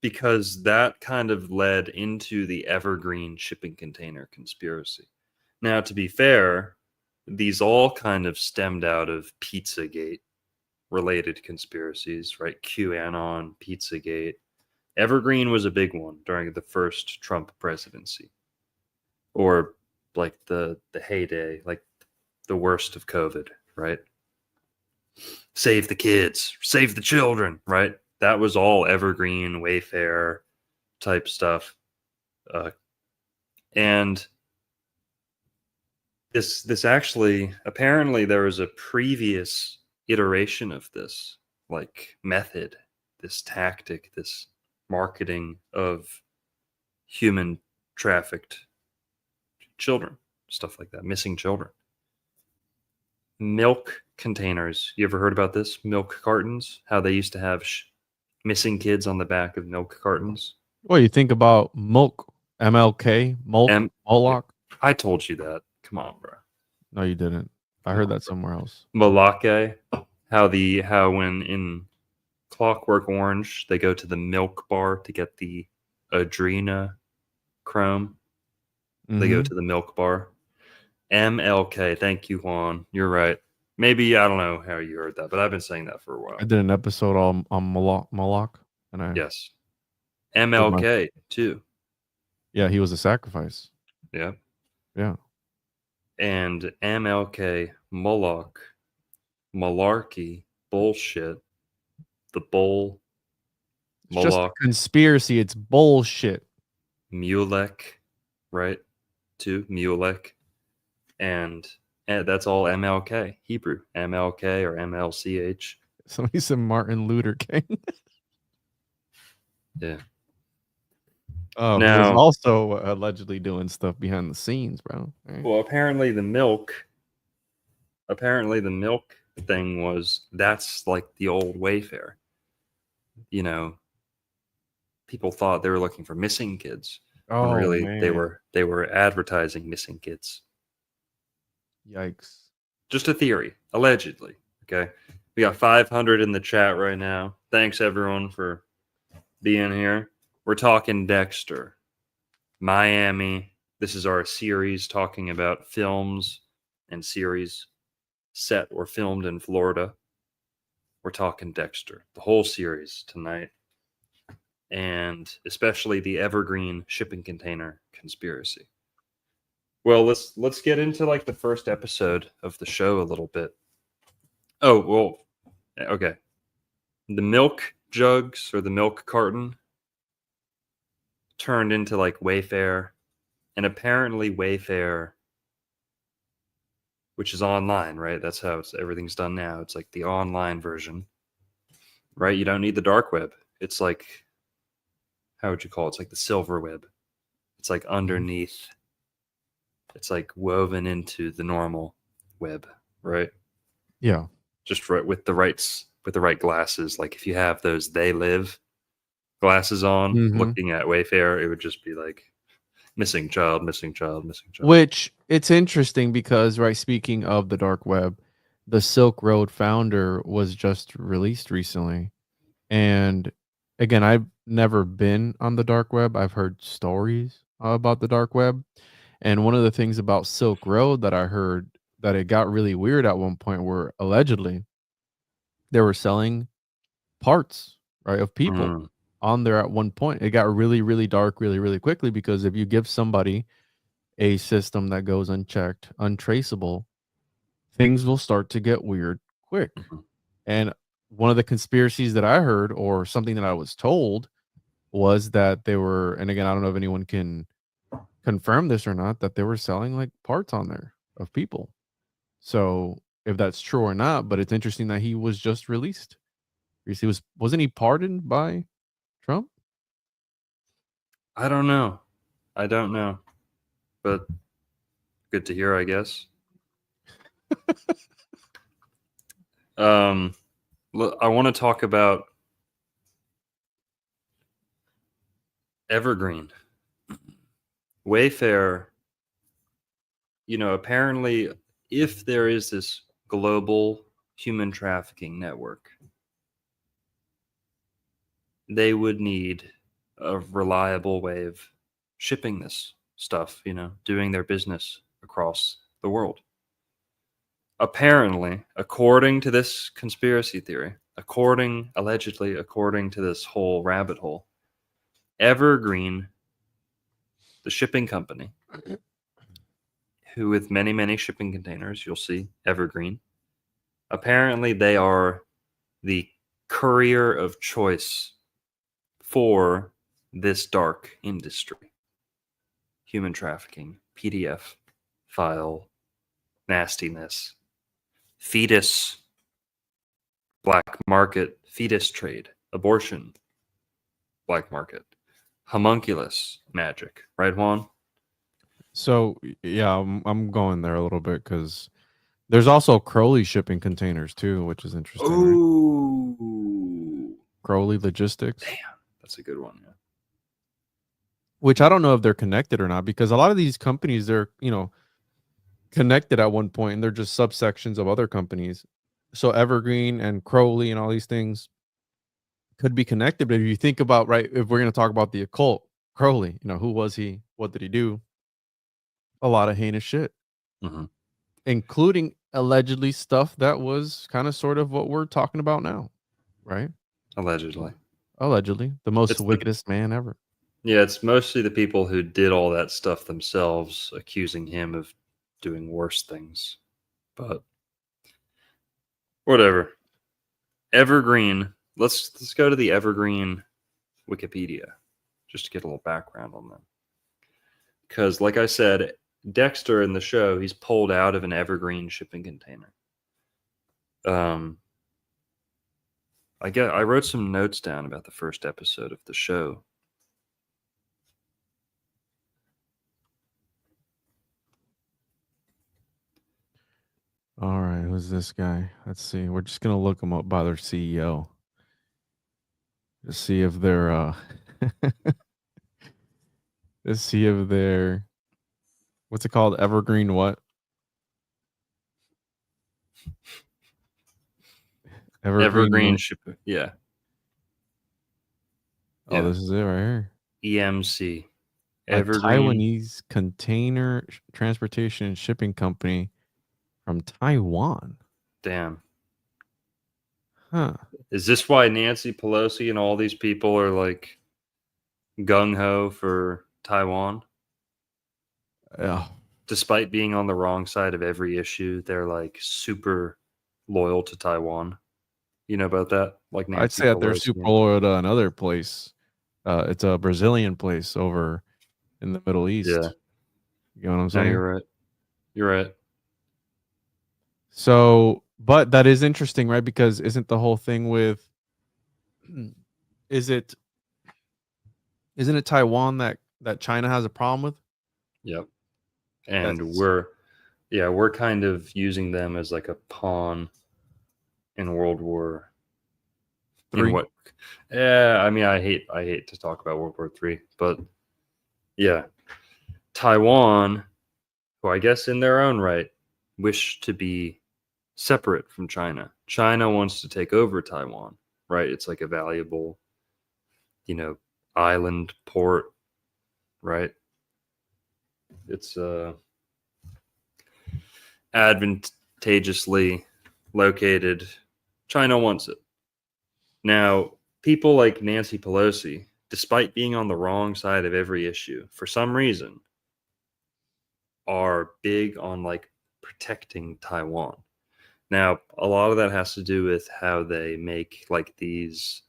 because that kind of led into the Evergreen shipping container conspiracy. Now, to be fair, these all kind of stemmed out of Pizzagate related conspiracies, right? QAnon, Pizzagate. Evergreen was a big one during the first Trump presidency, or like the heyday, like the worst of COVID, right? Save the kids, save the children, right? That was all Evergreen, Wayfair type stuff. And this actually, apparently there was a previous iteration of this like method, this tactic, this marketing of human trafficked children, stuff like that, missing children. Milk containers. You ever heard about this? Milk cartons, how they used to have missing kids on the back of milk cartons. Well, you think about milk, MLK, Moloch. I told you that. Come on, bro. No, you didn't. I heard that somewhere else. Malake, how when in Clockwork Orange they go to the milk bar to get the adrenochrome. They go to the milk bar. MLK. Thank you, Juan. You're right. Maybe I don't know how you heard that, but I've been saying that for a while. I did an episode on Moloch, and yes, MLK too. Yeah, he was a sacrifice. Yeah. And MLK, Moloch, malarkey, bullshit. The bull, it's just a conspiracy. It's bullshit. Mulek, right? Too Mulek, and that's all MLK, Hebrew MLK or MLCH. Somebody said Martin Luther King. Yeah. Now, was also allegedly doing stuff behind the scenes, bro. Right? Well, apparently the milk thing that's like the old Wayfair. You know, people thought they were looking for missing kids. When really man. they were advertising missing kids. Yikes. Just a theory, allegedly. Okay. We got 500 in the chat right now. Thanks everyone for being here. We're talking Dexter, Miami. This is our series talking about films and series set or filmed in Florida. We're talking Dexter, the whole series tonight. And especially the Evergreen shipping container conspiracy. Well, let's get into like the first episode of the show a little bit. Oh, well, okay. The milk jugs or the milk carton turned into like Wayfair, and apparently Wayfair, which is online, right? That's how everything's done now. It's like the online version, right? You don't need the dark web. It's like, how would you call it? It's like the silver web. It's like underneath it's like woven into the normal web, right? Yeah. Just right with the right glasses. Like if you have those They Live glasses on, Mhm. looking at Wayfair, it would just be like missing child, missing child, missing child. Which it's interesting because, right, speaking of the dark web, the Silk Road founder was just released recently. And again, I've never been on the dark web. I've heard stories about the dark web. And one of the things about Silk Road that I heard that it got really weird at one point were allegedly they were selling parts, right, of people Mm, on there at one point. It got really, really dark really, really quickly because if you give somebody a system that goes unchecked, untraceable, things will start to get weird quick. mhm. And one of the conspiracies that I heard, or something that I was told, was that they were, and again, I don't know if anyone can confirm this or not, that they were selling like parts on there of people. So if that's true or not, but it's interesting that he was just released. He wasn't he pardoned by Trump? I don't know. I don't know. But good to hear, I guess. I want to talk about Evergreen. Wayfair, apparently, if there is this global human trafficking network, they would need a reliable way of shipping this stuff, doing their business across the world. Apparently, according to this conspiracy theory, allegedly, according to this whole rabbit hole, Evergreen, the shipping company, who with many, many shipping containers, you'll see Evergreen, apparently they are the courier of choice for this dark industry. Human trafficking, PDF, file, nastiness, fetus, black market, fetus trade, abortion, black market, homunculus magic, right, Juan? So yeah, I'm going there a little bit because there's also Crowley shipping containers too, which is interesting, right? Ooh, Crowley Logistics, damn, that's a good one. Yeah. which I don't know if they're connected or not, because a lot of these companies they're connected at one point and they're just subsections of other companies. So Evergreen and Crowley and all these things could be connected. But if you think about, right, if we're going to talk about the occult, Crowley, who was he? What did he do? A lot of heinous shit, Mhm. including allegedly stuff that was kind of sort of what we're talking about now, right? Allegedly. Allegedly, the most It's the wickedest man ever. Yeah, it's mostly the people who did all that stuff themselves accusing him of doing worse things. But whatever. Evergreen. Let's go to the Evergreen Wikipedia just to get a little background on them. Because, like I said, Dexter in the show, he's pulled out of an Evergreen shipping container. I wrote some notes down about the first episode of the show. All right, who's this guy? Let's see. We're just gonna look them up by their CEO to see if they're to see if they're what's it called? Evergreen what? Evergreen shipping. Yeah. Oh, this is it right here. EMC. A Evergreen. Taiwanese container transportation and shipping company from Taiwan. Damn. Huh. Is this why Nancy Pelosi and all these people are like gung ho for Taiwan? Yeah. Despite being on the wrong side of every issue, they're like super loyal to Taiwan. You know about that? Like I'd Nancy say that they're Pelosi. super loyal to another place. It's a Brazilian place over in the Middle East. Yeah. You know what I'm No, saying? you're right. You're right. So, but that is interesting, right? Because isn't the whole thing with isn't it Taiwan that China has a problem with? Yep. and That's- we're kind of using them as like a pawn in World War Three. In what? Yeah, I mean, I hate to talk about World War III, but yeah, Taiwan, who I guess in their own right wish to be separate from China. China wants to take over Taiwan, right? It's like a valuable, island port, right? It's advantageously located. China wants it. Now, people like Nancy Pelosi, despite being on the wrong side of every issue, for some reason, are big on like protecting Taiwan. Now, a lot of that has to do with how they make like these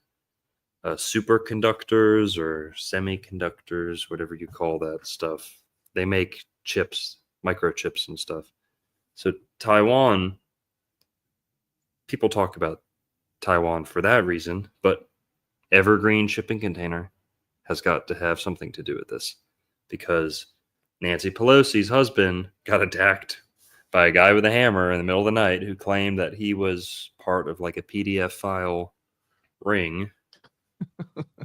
superconductors or semiconductors, whatever you call that stuff. They make chips, microchips and stuff. So Taiwan, people talk about Taiwan for that reason, but Evergreen shipping container has got to have something to do with this, because Nancy Pelosi's husband got attacked by a guy with a hammer in the middle of the night who claimed that he was part of like a PDF file ring.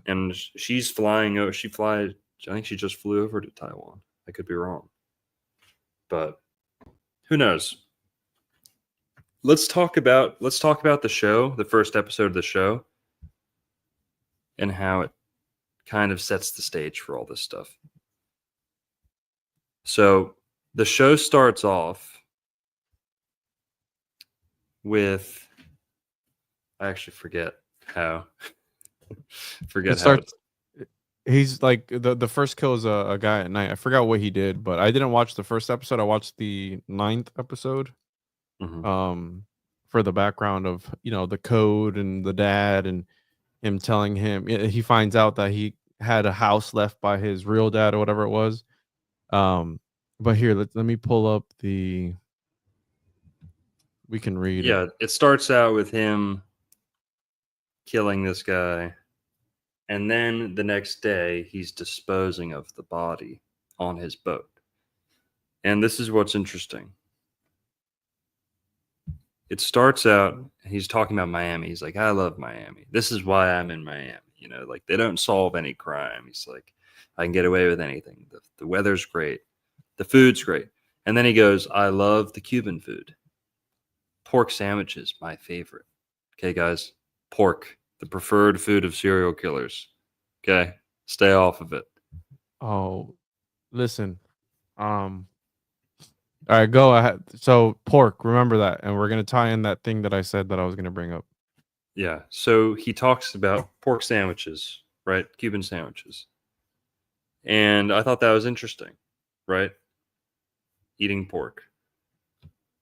And she's flying over. I think she just flew over to Taiwan. I could be wrong, but who knows? Let's talk about the show, the first episode of the show, and how it kind of sets the stage for all this stuff. So the show starts off with, I actually forget how. He's like the first kill is a guy at night. I forgot what he did, but I didn't watch the first episode. I watched the 9th episode. For the background of the code and the dad and him telling him he finds out that he had a house left by his real dad or whatever it was. But here let me pull up we can read it. It starts out with him killing this guy, and then the next day he's disposing of the body on his boat. And this is what's interesting. It starts out, he's talking about Miami. He's like, I love Miami. This is why I'm in Miami. Like they don't solve any crime. He's like, I can get away with anything. The weather's great. The food's great. And then he goes, I love the Cuban food. Pork sandwiches, my favorite. Okay, guys, pork, the preferred food of serial killers. Okay, stay off of it. Oh, listen. All right, go ahead. So pork, remember that, and we're gonna tie in that thing that I said that I was gonna bring up. Yeah, so he talks about pork sandwiches, right? Cuban sandwiches. And I thought that was interesting, right? Eating pork.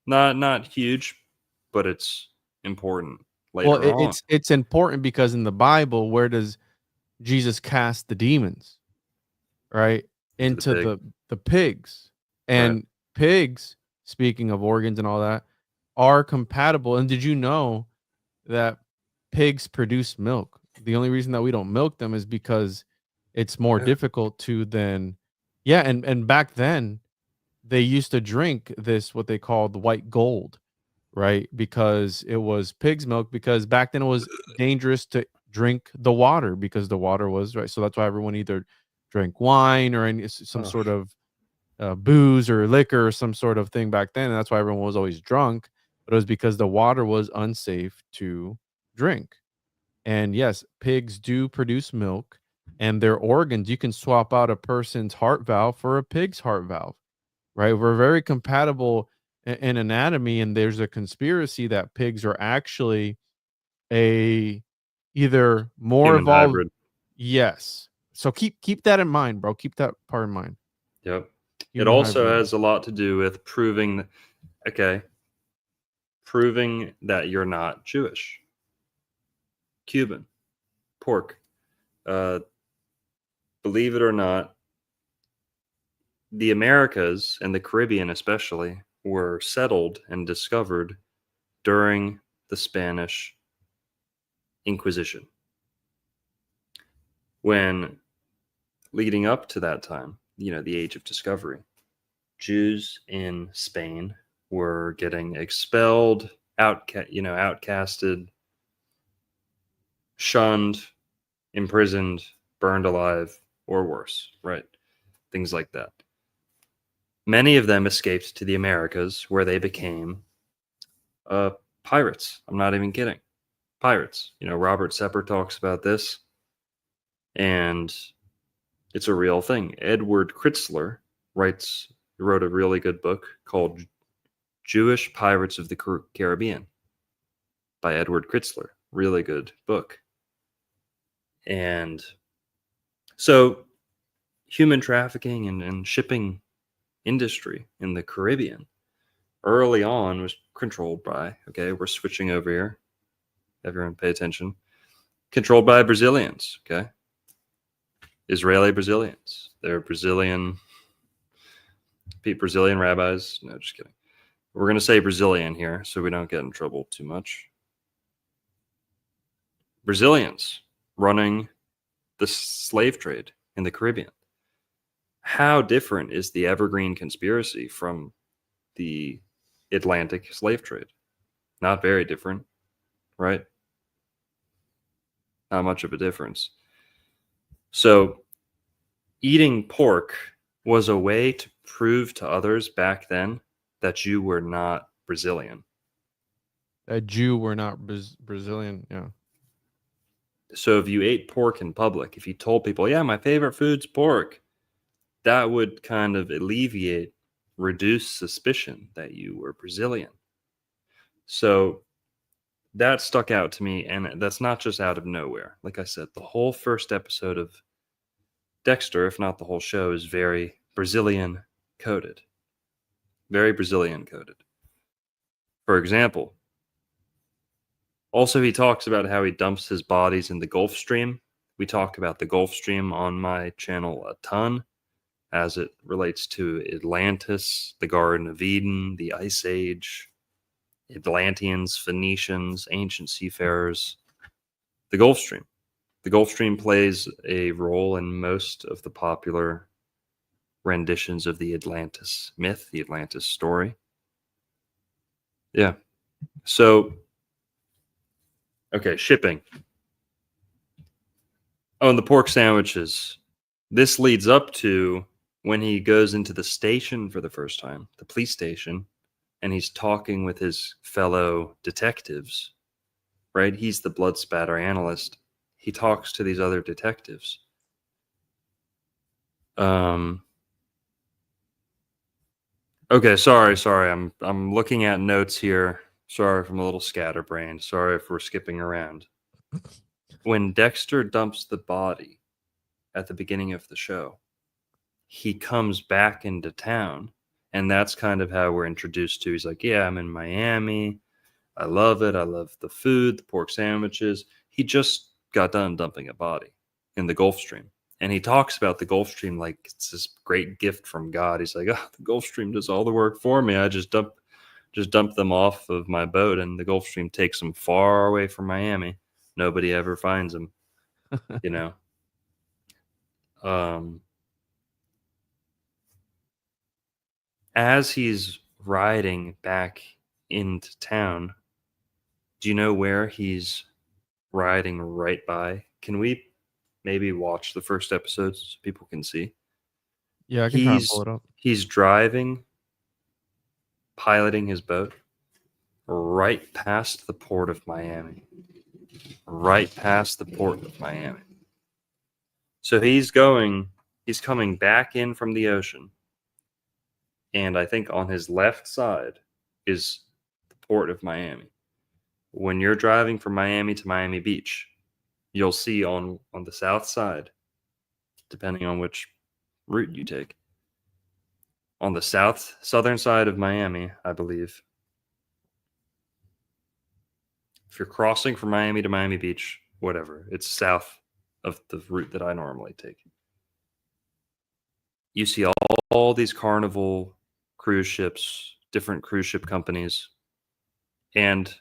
Not huge, but it's important later on. It's important because in the Bible, where does Jesus cast the demons? Right? Into the pigs. And right. Pigs, speaking of organs and all that, are compatible. And did you know that pigs produce milk? The only reason that we don't milk them is because it's more difficult to then. Yeah, and back then they used to drink this, what they called white gold, right? Because it was pig's milk, because back then it was dangerous to drink the water because the water was right. So that's why everyone either drank wine or some sort of booze or liquor or some sort of thing back then. And that's why everyone was always drunk. But it was because the water was unsafe to drink. And yes, pigs do produce milk, and their organs, you can swap out a person's heart valve for a pig's heart valve, right? We're very compatible in anatomy, and there's a conspiracy that pigs are actually either more Human evolved. hybrid. Yes. So keep that in mind, bro. Keep that part in mind. Yep. Human it also hybrid. has a lot to do with proving that you're not Jewish. Cuban. Pork. Believe it or not, the Americas and the Caribbean especially were settled and discovered during the Spanish Inquisition. When leading up to that time, the age of discovery, Jews in Spain were getting expelled, outcasted, shunned, imprisoned, burned alive, or worse, right? Things like that. Many of them escaped to the Americas, where they became pirates. I'm not even kidding. Pirates. Robert Sepper talks about this, and it's a real thing. Edward Kritzler wrote a really good book called Jewish Pirates of the Caribbean by Edward Kritzler. Really good book. And so human trafficking and shipping industry in the Caribbean early on was controlled by, okay, we're switching over here. Everyone pay attention. Controlled by Brazilians, okay? Israeli Brazilians. They're Brazilian rabbis. No, just kidding. We're going to say Brazilian here so we don't get in trouble too much. Brazilians running the slave trade in the Caribbean. How different is the Evergreen conspiracy from the Atlantic slave trade? Not very different, right? Not much of a difference. So eating pork was a way to prove to others back then that you were not Brazilian. A Jew were not Brazilian, yeah. So if you ate pork in public, if you told people, yeah, my favorite food's pork, that would kind of reduce suspicion that you were Brazilian. So that stuck out to me, and that's not just out of nowhere. Like I said, the whole first episode of Dexter, if not the whole show, is very Brazilian coded. Very Brazilian coded. For example, also he talks about how he dumps his bodies in the Gulf Stream. We talk about the Gulf Stream on my channel a ton as it relates to Atlantis, the Garden of Eden, the Ice Age, Atlanteans, Phoenicians, ancient seafarers, the Gulf Stream. The Gulf Stream plays a role in most of the popular renditions of the Atlantis myth, the Atlantis story. Yeah. So, okay, shipping. Oh, and the pork sandwiches. This leads up to when he goes into the station for the first time, the police station, and he's talking with his fellow detectives, right? He's the blood spatter analyst. He talks to these other detectives. Okay, sorry. I'm looking at notes here. Sorry if I'm a little scatterbrained. Sorry if we're skipping around. When Dexter dumps the body at the beginning of the show, he comes back into town, and that's kind of how we're introduced to. He's like, yeah, I'm in Miami. I love it. I love the food, the pork sandwiches. He just got done dumping a body in the Gulf Stream. And he talks about the Gulf Stream like it's this great gift from God. He's like, oh, the Gulf Stream does all the work for me. I just dump them off of my boat, and the Gulf Stream takes them far away from Miami. Nobody ever finds them, you know. As he's riding back into town, do you know where he's riding right by? Can we maybe watch the first episode so people can see? Yeah, I can try and pull it up. He's driving, piloting his boat right past the port of Miami. Right past the port of Miami. So he's coming back in from the ocean. And I think on his left side is the port of Miami. When you're driving from Miami to Miami Beach, you'll see on the south side, depending on which route you take, on the southern side of Miami, I believe, if you're crossing from Miami to Miami Beach, whatever, it's south of the route that I normally take. You see all these Carnival cruise ships, different cruise ship companies, and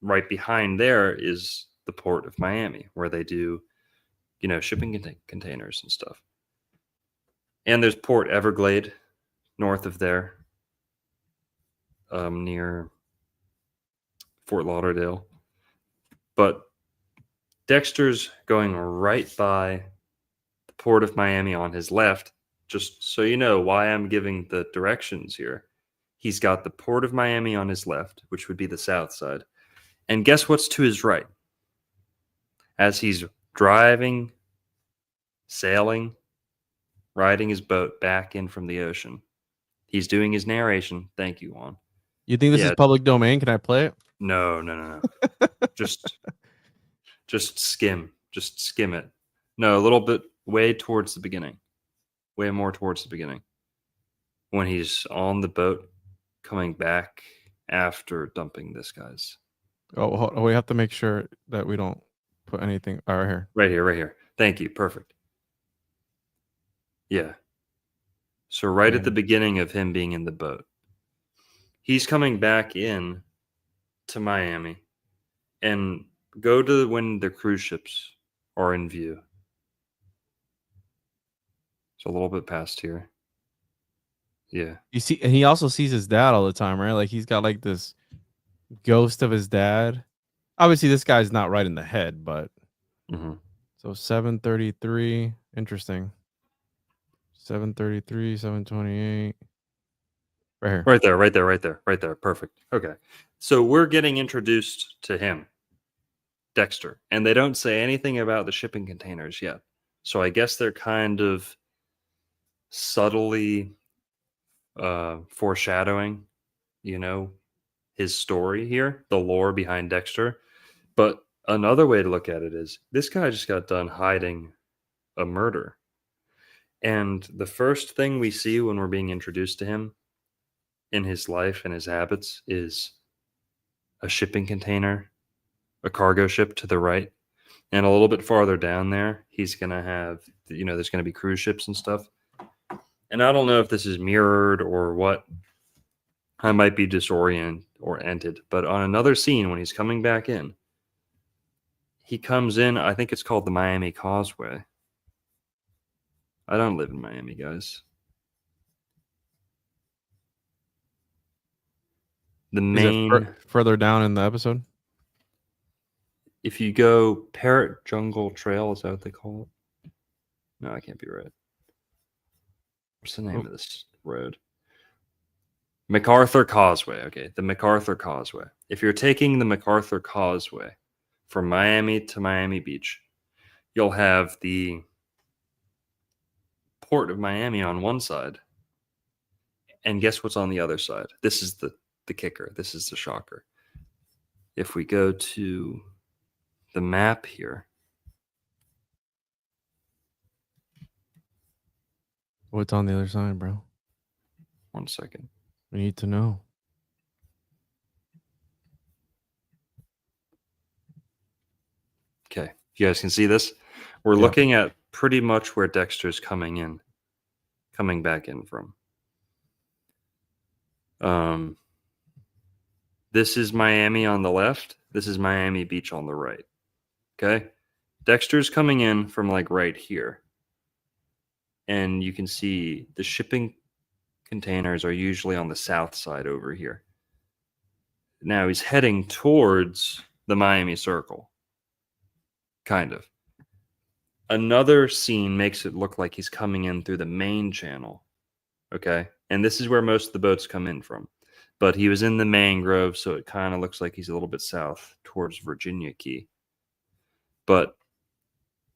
right behind there is the port of Miami, where they do, shipping containers and stuff. And there's Port Everglade north of there, near Fort Lauderdale. But Dexter's going right by the port of Miami on his left. Just so you know why I'm giving the directions here. He's got the port of Miami on his left, which would be the south side. And guess what's to his right? As he's driving, sailing, riding his boat back in from the ocean. He's doing his narration. Thank you, Juan. You think this is public domain? Can I play it? No. just skim. Just skim it. No, a little bit way towards the beginning. Way more towards the beginning. When he's on the boat coming back after dumping this guy's. Oh, we have to make sure that we don't put anything right here. Right here. Thank you. Perfect. Yeah. So right at the beginning of him being in the boat, he's coming back in to Miami, and go to when the cruise ships are in view. It's a little bit past here. Yeah. You see, and he also sees his dad all the time, right? Like he's got like this ghost of his dad. Obviously, this guy's not right in the head, but so 733, interesting. 733, 728. Right here. Right there. Perfect. Okay. So we're getting introduced to him, Dexter, and they don't say anything about the shipping containers yet. So I guess they're kind of subtly foreshadowing, his story here, the lore behind Dexter. But another way to look at it is this guy just got done hiding a murder. And the first thing we see when we're being introduced to him in his life and his habits is a shipping container, a cargo ship to the right. And a little bit farther down there, he's going to have, there's going to be cruise ships and stuff. And I don't know if this is mirrored or what. I might be disoriented. But on another scene, when he's coming back in, he comes in, I think it's called the Miami Causeway. I don't live in Miami, guys. The main... further down in the episode? If you go Parrot Jungle Trail, is that what they call it? No, I can't be right. What's the name of this road? MacArthur Causeway. Okay, the MacArthur Causeway. If you're taking the MacArthur Causeway from Miami to Miami Beach, you'll have the port of Miami on one side. And guess what's on the other side? This is the kicker. This is the shocker. If we go to the map here. What's on the other side, bro? 1 second. We need to know. Okay. You guys can see this? We're looking at pretty much where Dexter's coming back in from. This is Miami on the left. This is Miami Beach on the right. Okay. Dexter's coming in from like right here. And you can see the shipping containers are usually on the south side over here. Now he's heading towards the Miami Circle. Kind of. Another scene makes it look like he's coming in through the main channel. Okay. And this is where most of the boats come in from. But he was in the mangrove, so it kind of looks like he's a little bit south towards Virginia Key. But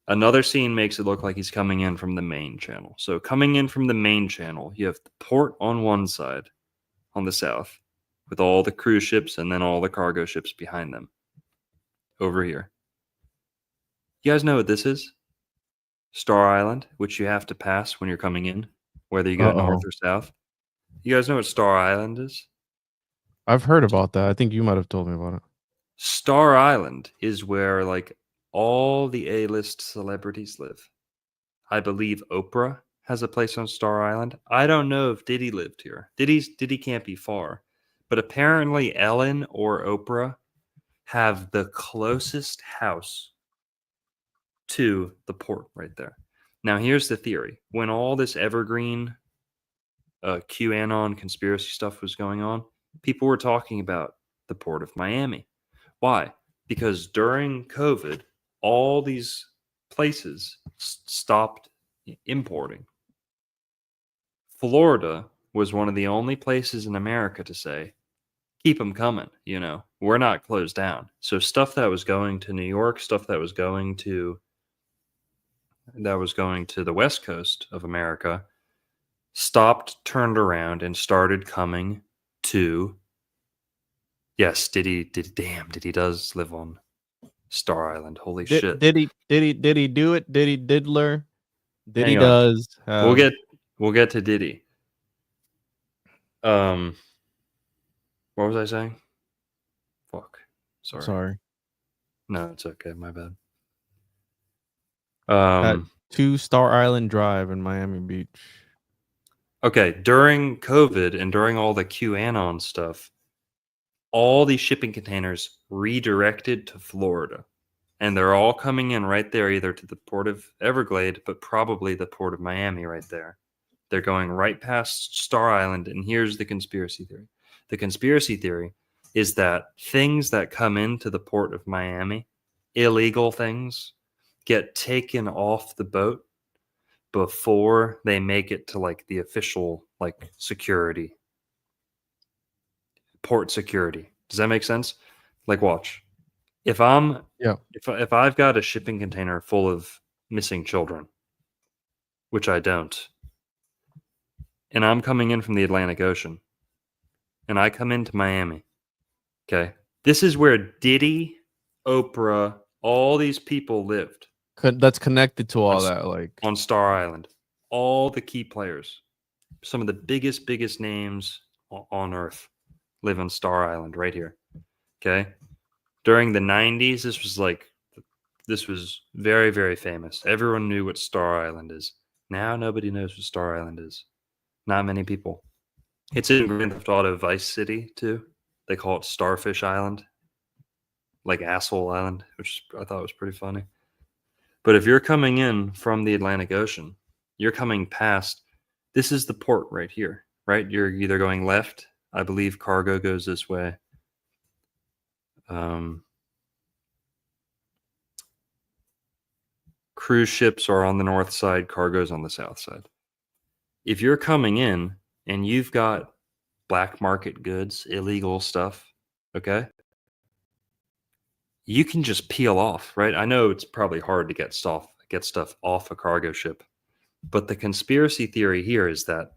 another scene makes it look like he's coming in from the main channel. So coming in from the main channel, you have the port on one side, on the south, with all the cruise ships and then all the cargo ships behind them. Over here. You guys know what this is? Star Island, which you have to pass when you're coming in, whether you go north or south. You guys know what Star Island is? I've heard about that. I think you might have told me about it. Star Island is where like all the A-list celebrities live. I believe Oprah has a place on Star Island. I don't know if Diddy lived here. Diddy can't be far. But apparently Ellen or Oprah have the closest house to the port right there. Now here's the theory. When all this Evergreen QAnon conspiracy stuff was going on, people were talking about the port of Miami. Why? Because during COVID, all these places stopped importing. Florida was one of the only places in America to say, keep them coming, we're not closed down. So stuff that was going to New York, stuff that was going to the West Coast of America, stopped, turned around, and started coming to. Yes, Diddy does live on Star Island. Holy shit! Did he do it? Did he diddler? Diddy Hang on. does. We'll get to Diddy. What was I saying? Fuck. Sorry. No, it's okay. My bad. At 2 Star Island Drive in Miami Beach. Okay, during COVID and during all the QAnon stuff, all these shipping containers redirected to Florida. And they're all coming in right there, either to the port of Everglade, but probably the port of Miami right there. They're going right past Star Island. And here's the conspiracy theory. The conspiracy theory is that things that come into the port of Miami, illegal things, get taken off the boat before they make it to like the official like security, port security. Does that make sense? Like, watch. If I've got a shipping container full of missing children, which I don't, and I'm coming in from the Atlantic Ocean, and I come into Miami, okay, this is where Diddy, Oprah, all these people lived. That's connected to all that, like on Star Island. All the key players, some of the biggest names on Earth live on Star Island right here. Okay. During the 90s, this was very, very famous. Everyone knew what Star Island is. Now nobody knows what Star Island is. Not many people. It's in Grand Theft Auto Vice City too. They call it Starfish Island, like Asshole Island, which I thought was pretty funny. But if you're coming in from the Atlantic Ocean, you're coming past, this is the port right here, right? You're either going left. I believe cargo goes this way. Cruise ships are on the north side, cargo's on the south side. If you're coming in and you've got black market goods, illegal stuff, okay, you can just peel off, right? I know it's probably hard to get stuff off a cargo ship, but the conspiracy theory here is that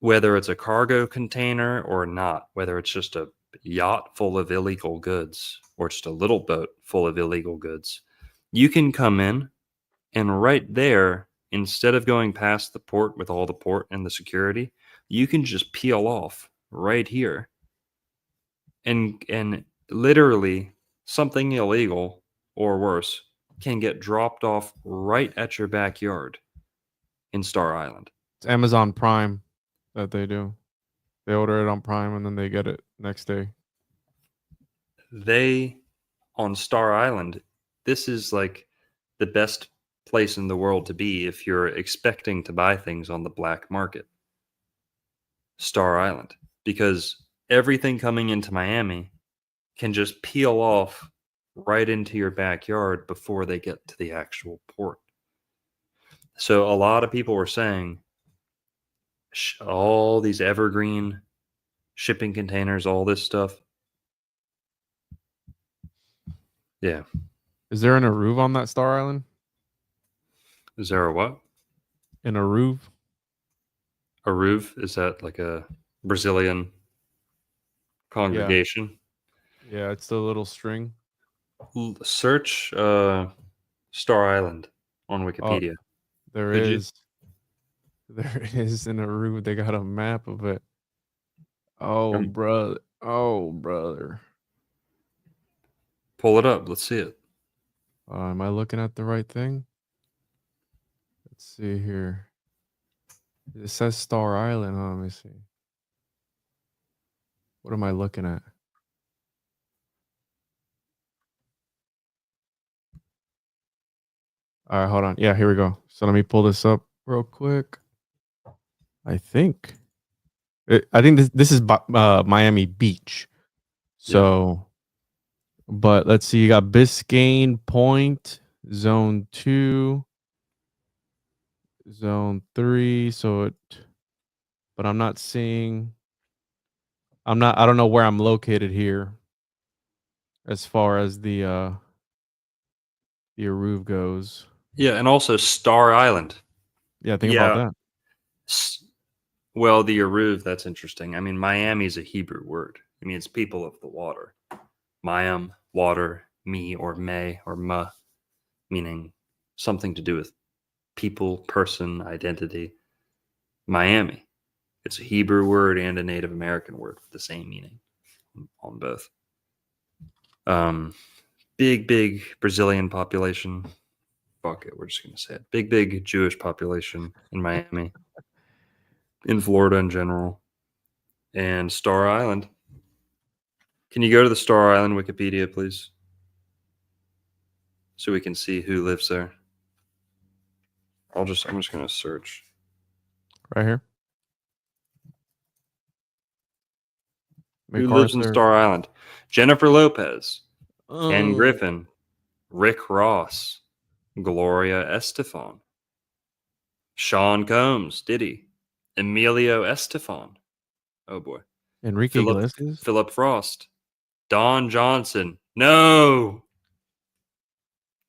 whether it's a cargo container or not, whether it's just a yacht full of illegal goods or just a little boat full of illegal goods, you can come in and right there, instead of going past the port with all the port and the security, you can just peel off right here. And literally something illegal or worse can get dropped off right at your backyard in Star Island. It's Amazon Prime that they do. They order it on Prime and then they get it next day. On Star Island, this is like the best place in the world to be if you're expecting to buy things on the black market. Star Island, because everything coming into Miami can just peel off right into your backyard before they get to the actual port. So a lot of people were saying all these Evergreen shipping containers, all this stuff. Yeah. Is there an Aruv on that Star Island? Is there a what? An Aruv? Aruv? Is that like a Brazilian congregation? Yeah, it's the little string. Search Star Island on Wikipedia. There is an Aruv. They got a map of it. Oh, brother. Oh, brother. Pull it up. Let's see it. Am I looking at the right thing? Let's see here. It says Star Island. Let me see. What am I looking at? All right, hold on. Yeah, here we go. So let me pull this up real quick. I think. I think this is Miami Beach. So, but let's see. You got Biscayne Point, Zone 2, Zone 3. But I'm not seeing. I don't know where I'm located here as far as the Aruv goes. Yeah, and also Star Island. Yeah, think about that. Well, the Aruv, that's interesting. I mean, Miami is a Hebrew word. I mean, it's people of the water. Mayam, water, me or may or ma, meaning something to do with people, person, identity. Miami. It's a Hebrew word and a Native American word with the same meaning on both. Big Brazilian population. Fuck it, we're just going to say it. Big Jewish population in Miami. In Florida in general. And Star Island. Can you go to the Star Island Wikipedia, please? So we can see who lives there. I'm just going to search. Right here. Who lives in Star Island? Jennifer Lopez, Ken Oh. Griffin, Rick Ross, Gloria Estefan, Sean Combs, Diddy, Emilio Estefan. Oh boy. Enrique Iglesias. Philip Frost, Don Johnson. No,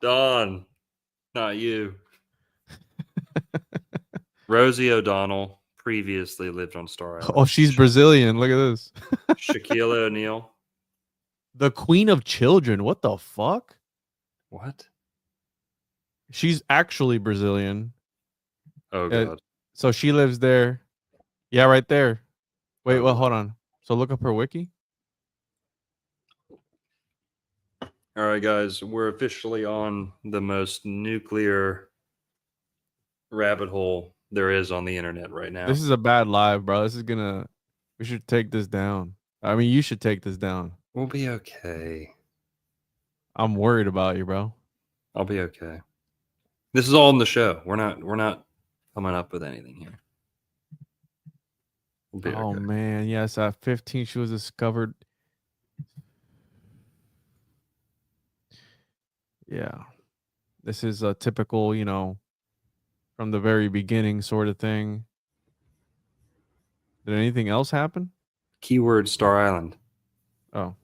Don, not you. Rosie O'Donnell previously lived on Star Island. Oh, she's Brazilian. Look at this. Shaquille O'Neal. The Queen of Children. What the fuck? What? She's actually Brazilian. Oh god. So she lives there. Yeah, right there. Wait, well, hold on. So look up her wiki. All right, guys, we're officially on the most nuclear rabbit hole there is on the internet right now. This is a bad live, bro. We should take this down. I mean, you should take this down. We'll be okay. I'm worried about you, bro. I'll be okay. This is all in the show. We're not coming up with anything here. We'll be okay. Man, yes, at 15 she was discovered. Yeah. This is a typical, from the very beginning sort of thing. Did anything else happen? Keyword Star Island. Oh.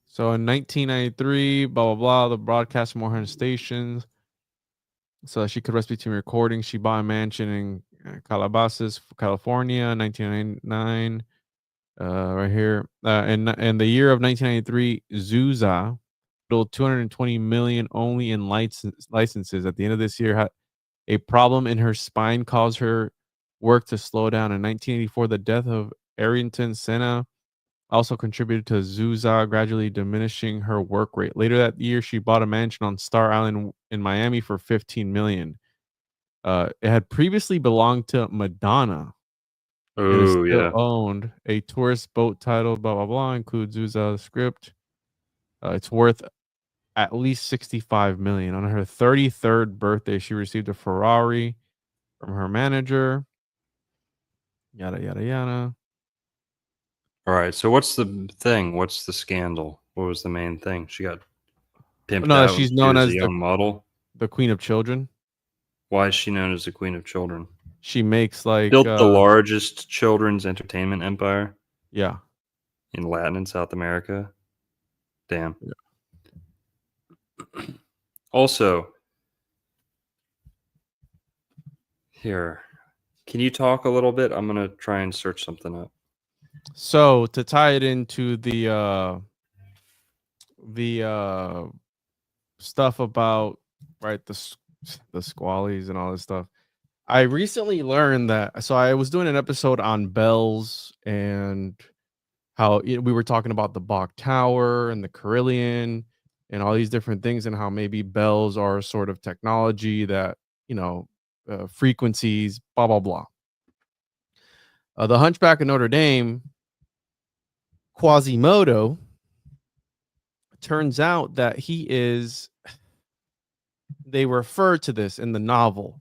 So in 1993, blah, blah, blah, the broadcast from 100 stations. So she could rest between recordings. She bought a mansion in Calabasas, California, in 1999. Right here. In the year of 1993, Zuza sold 220 million only in licenses. At the end of this year, had a problem in her spine caused her work to slow down. In 1984, the death of Ayrton Senna also contributed to Zuza gradually diminishing her work rate. Later that year, she bought a mansion on Star Island in Miami for 15 million. It had previously belonged to Madonna. Oh, yeah. Owned a tourist boat titled blah blah blah, includes Zuza's script. It's worth at least 65 million. On her 33rd birthday, she received a Ferrari from her manager. Yada yada yada. All right. So what's the thing? What's the scandal? What was the main thing? She got pimped out. She's known as a young model. The Queen of Children. Why is she known as the Queen of Children? She makes built the largest children's entertainment empire. Yeah. In Latin and South America. Damn. Yeah. Also, here, can you talk a little bit? I'm gonna try and search something up. So to tie it into the stuff about the squallies and all this stuff. I recently learned that. So I was doing an episode on bells and how we were talking about the Bach Tower and the Carillion and all these different things, and how maybe bells are a sort of technology that frequencies, blah blah blah. The Hunchback of Notre Dame, Quasimodo. Turns out that he is they refer to this in the novel.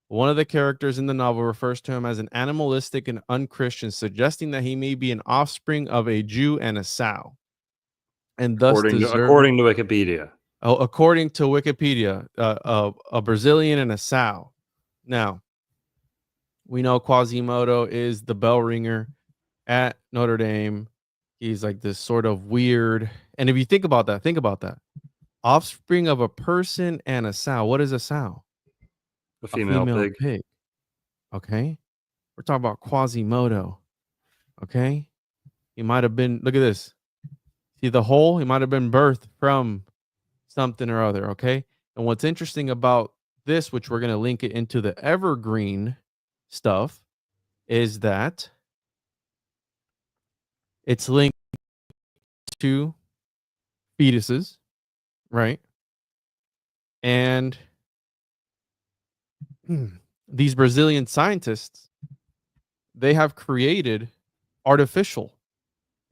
One of the characters in the novel refers to him as an animalistic and unchristian, suggesting that he may be an offspring of a Jew and a sow, and thus according to Wikipedia. Oh, according to Wikipedia, a Brazilian and a sow. Now, we know Quasimodo is the bell ringer at Notre Dame. He's like this sort of weird. And if you think about that. Offspring of a person and a sow. What is a sow? A female pig. Okay. We're talking about Quasimodo. Okay. He might have been, look at this. See the hole? He might have been birthed from something or other. Okay. And what's interesting about this, which we're going to link it into the Evergreen stuff, is that it's linked to fetuses, right? And these Brazilian scientists, they have created artificial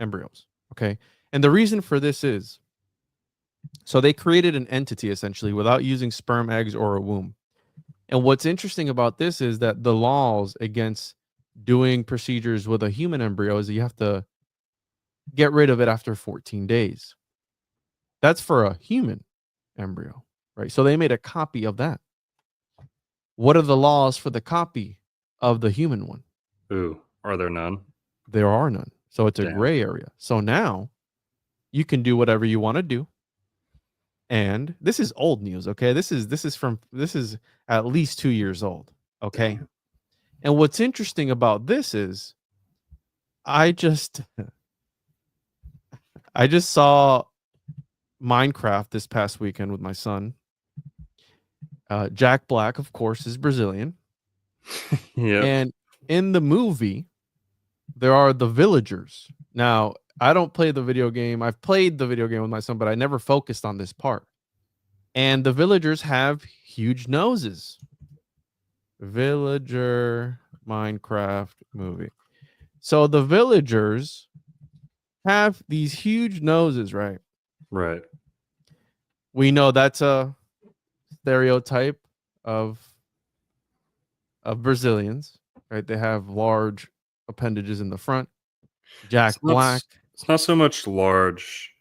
embryos, okay? And the reason for this is, so they created an entity essentially without using sperm, eggs, or a womb. And what's interesting about this is that the laws against doing procedures with a human embryo is that you have to get rid of it after 14 days. That's for a human embryo, right? So they made a copy of that. What are the laws for the copy of the human one? Ooh, are there none? There are none. So it's a gray area. So now you can do whatever you want to do. And this is old news, okay? This is at least 2 years old, okay? Damn. And what's interesting about this is I just saw Minecraft this past weekend with my son. Jack Black, of course, is Brazilian. Yeah. And in the movie, there are the villagers. Now, I don't play the video game. I've played the video game with my son, but I never focused on this part. And the villagers have huge noses. Villager Minecraft movie. So the villagers have these huge noses, right? Right. We know that's a stereotype of Brazilians, right? They have large appendages in the front. Jack Black. It's not so much large,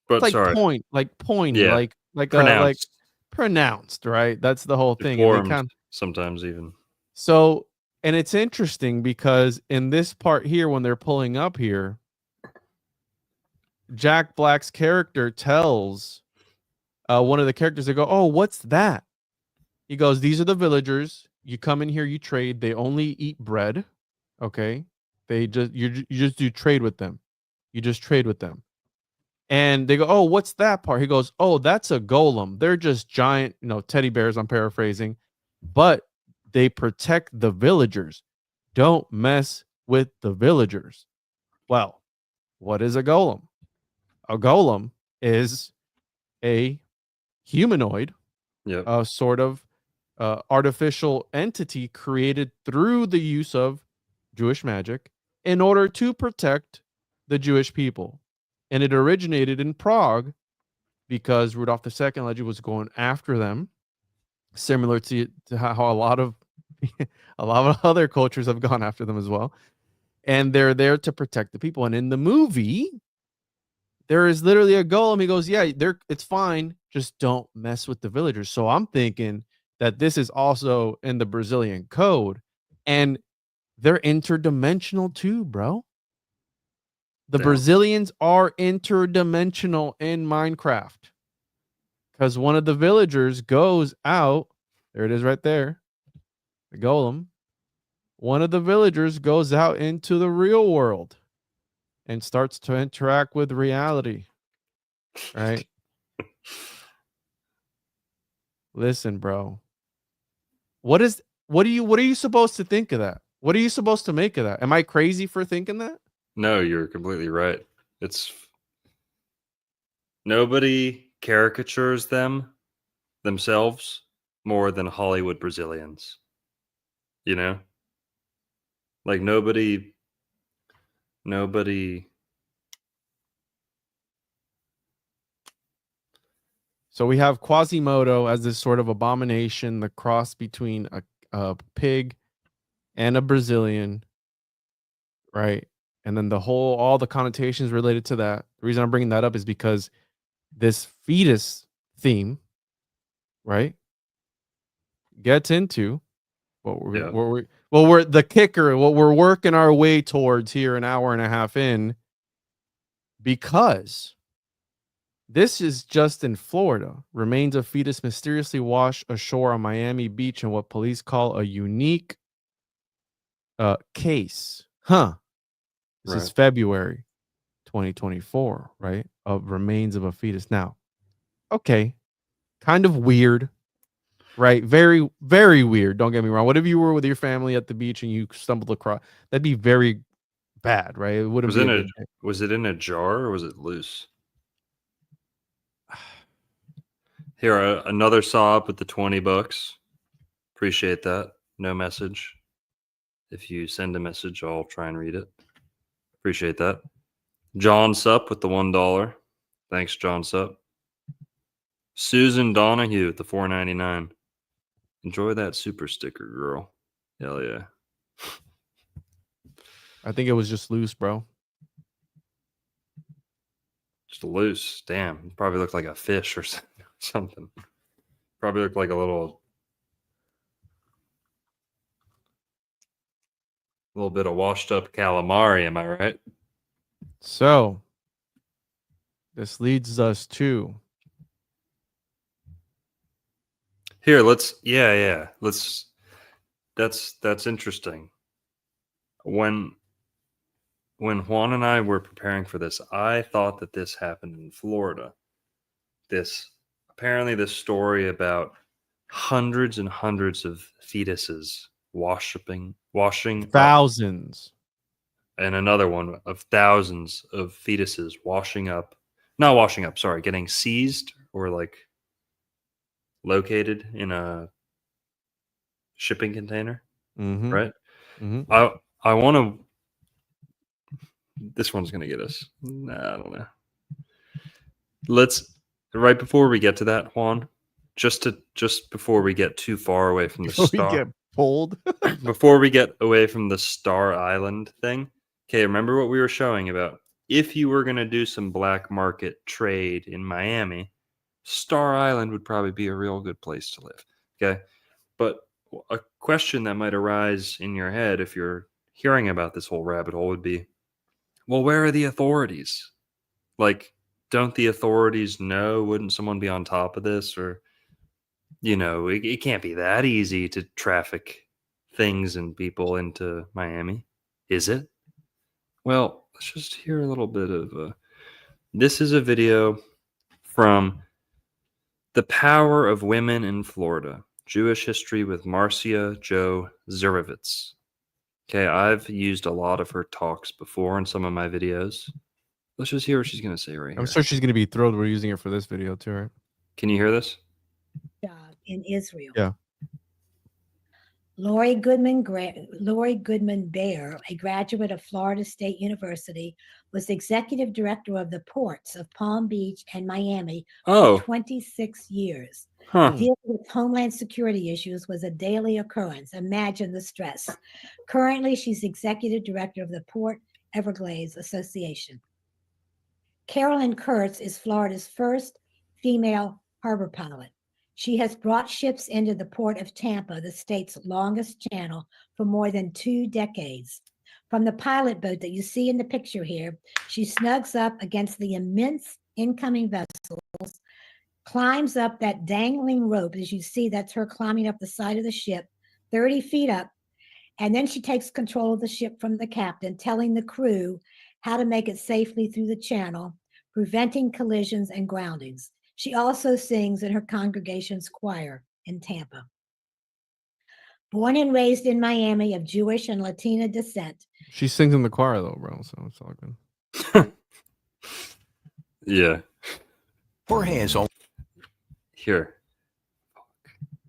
but it's sorry. Pointy, Yeah. like Pronounced. Pronounced, right? That's the whole thing. Deformed, sometimes even. So, and it's interesting because in this part here, when they're pulling up here, Jack Black's character tells one of the characters, they go, "Oh, what's that?" He goes, "These are the villagers. You come in here, you trade. They only eat bread. Okay. You just do trade with them. You just trade with them." And they go, "Oh, what's that part?" He goes, "Oh, that's a golem. They're just giant, teddy bears." I'm paraphrasing, but they protect the villagers. Don't mess with the villagers. Well, what is a golem? A golem is a humanoid, a sort of artificial entity created through the use of Jewish magic in order to protect the Jewish people. And it originated in Prague because Rudolf II allegedly was going after them, similar to how a lot of other cultures have gone after them as well. And they're there to protect the people. And in the movie, there is literally a golem. He goes, "Yeah, it's fine. Just don't mess with the villagers." So I'm thinking that this is also in the Brazilian code, and they're interdimensional too, bro. The Brazilians are interdimensional in Minecraft because one of the villagers goes out. There it is right there. The golem. One of the villagers goes out into the real world and starts to interact with reality. Right? Listen, bro. What are you supposed to think of that? What are you supposed to make of that? Am I crazy for thinking that? No, you're completely right. It's nobody caricatures themselves more than Hollywood Brazilians. Like nobody. So we have Quasimodo as this sort of abomination, the cross between a pig and a Brazilian, right? And then all the connotations related to that. The reason I'm bringing that up is because this fetus theme, right, gets into what we're the kicker, what we're working our way towards here an hour and a half in, because this is just in Florida. Remains of fetus mysteriously wash ashore on Miami Beach in what police call a unique case. This is February 2024, right? Of remains of a fetus. Now, okay, kind of weird, right? Very, very weird. Don't get me wrong. What if you were with your family at the beach and you stumbled across? That'd be very bad, right? It wouldn't be. Was it in a jar or was it loose? Here, another saw up with the $20. Appreciate that. No message. If you send a message, I'll try and read it. Appreciate that. John Sup with the $1. Thanks, John Sup. Susan Donahue with the $4.99. Enjoy that super sticker, girl. Hell yeah. I think it was just loose, bro. Just loose. Damn. It probably looked like a fish or something. Probably looked like a little bit of washed up calamari, am I right? So this leads us to here. Let's that's interesting. When Juan and I were preparing for this, I thought that this happened in Florida. Apparently this story about hundreds and hundreds of fetuses washing thousands up, and another one of thousands of fetuses getting seized or like located in a shipping container. Right. I want to, this one's gonna get us. Nah, I don't know. Let's, right before we get to that, Juan, just before we get too far away from the star, we get pulled. before we get away from the Star Island thing. Okay, remember what we were showing about? If you were gonna do some black market trade in Miami, Star Island would probably be a real good place to live. Okay, but a question that might arise in your head if you're hearing about this whole rabbit hole would be, well, where are the authorities? Like, don't the authorities know? Wouldn't someone be on top of this? Or, it can't be that easy to traffic things and people into Miami, is it? Well, let's just hear a little bit of this is a video from The Power of Women in Florida, Jewish History with Marcia Jo Zurovitz. Okay, I've used a lot of her talks before in some of my videos. Let's just hear what she's going to say right here. I'm sure she's going to be thrilled we're using it for this video too, right? Can you hear this? In Israel. Yeah. Lori Goodman Baer, a graduate of Florida State University, was executive director of the ports of Palm Beach and Miami for 26 years. Dealing with homeland security issues was a daily occurrence. Imagine the stress. Currently, she's executive director of the Port Everglades Association. Carolyn Kurtz is Florida's first female harbor pilot. She has brought ships into the port of Tampa, the state's longest channel, for more than 2 decades. From the pilot boat that you see in the picture here, she snugs up against the immense incoming vessels, climbs up that dangling rope. As you see, that's her climbing up the side of the ship, 30 feet up, and then she takes control of the ship from the captain, telling the crew how to make it safely through the channel, preventing collisions and groundings. She also sings in her congregation's choir in Tampa. Born and raised in Miami of Jewish and Latina descent. She sings in the choir though, bro, so it's all good. Yeah. Her hands on. Here.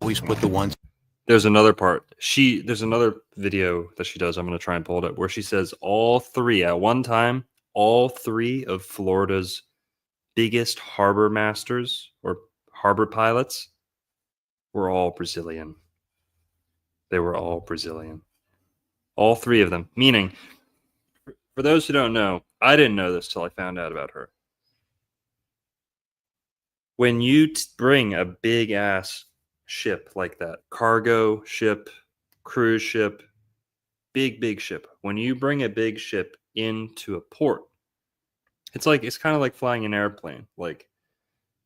Always put the ones. There's another part. There's another video that she does. I'm going to try and pull it up where she says all three of Florida's biggest harbor masters or harbor pilots were all Brazilian. They were all Brazilian. All three of them. Meaning, for those who don't know, I didn't know this till I found out about her. When you bring a big ass ship like that, cargo ship, cruise ship, big ship, when you bring a big ship into a port, it's kind of like flying an airplane. Like,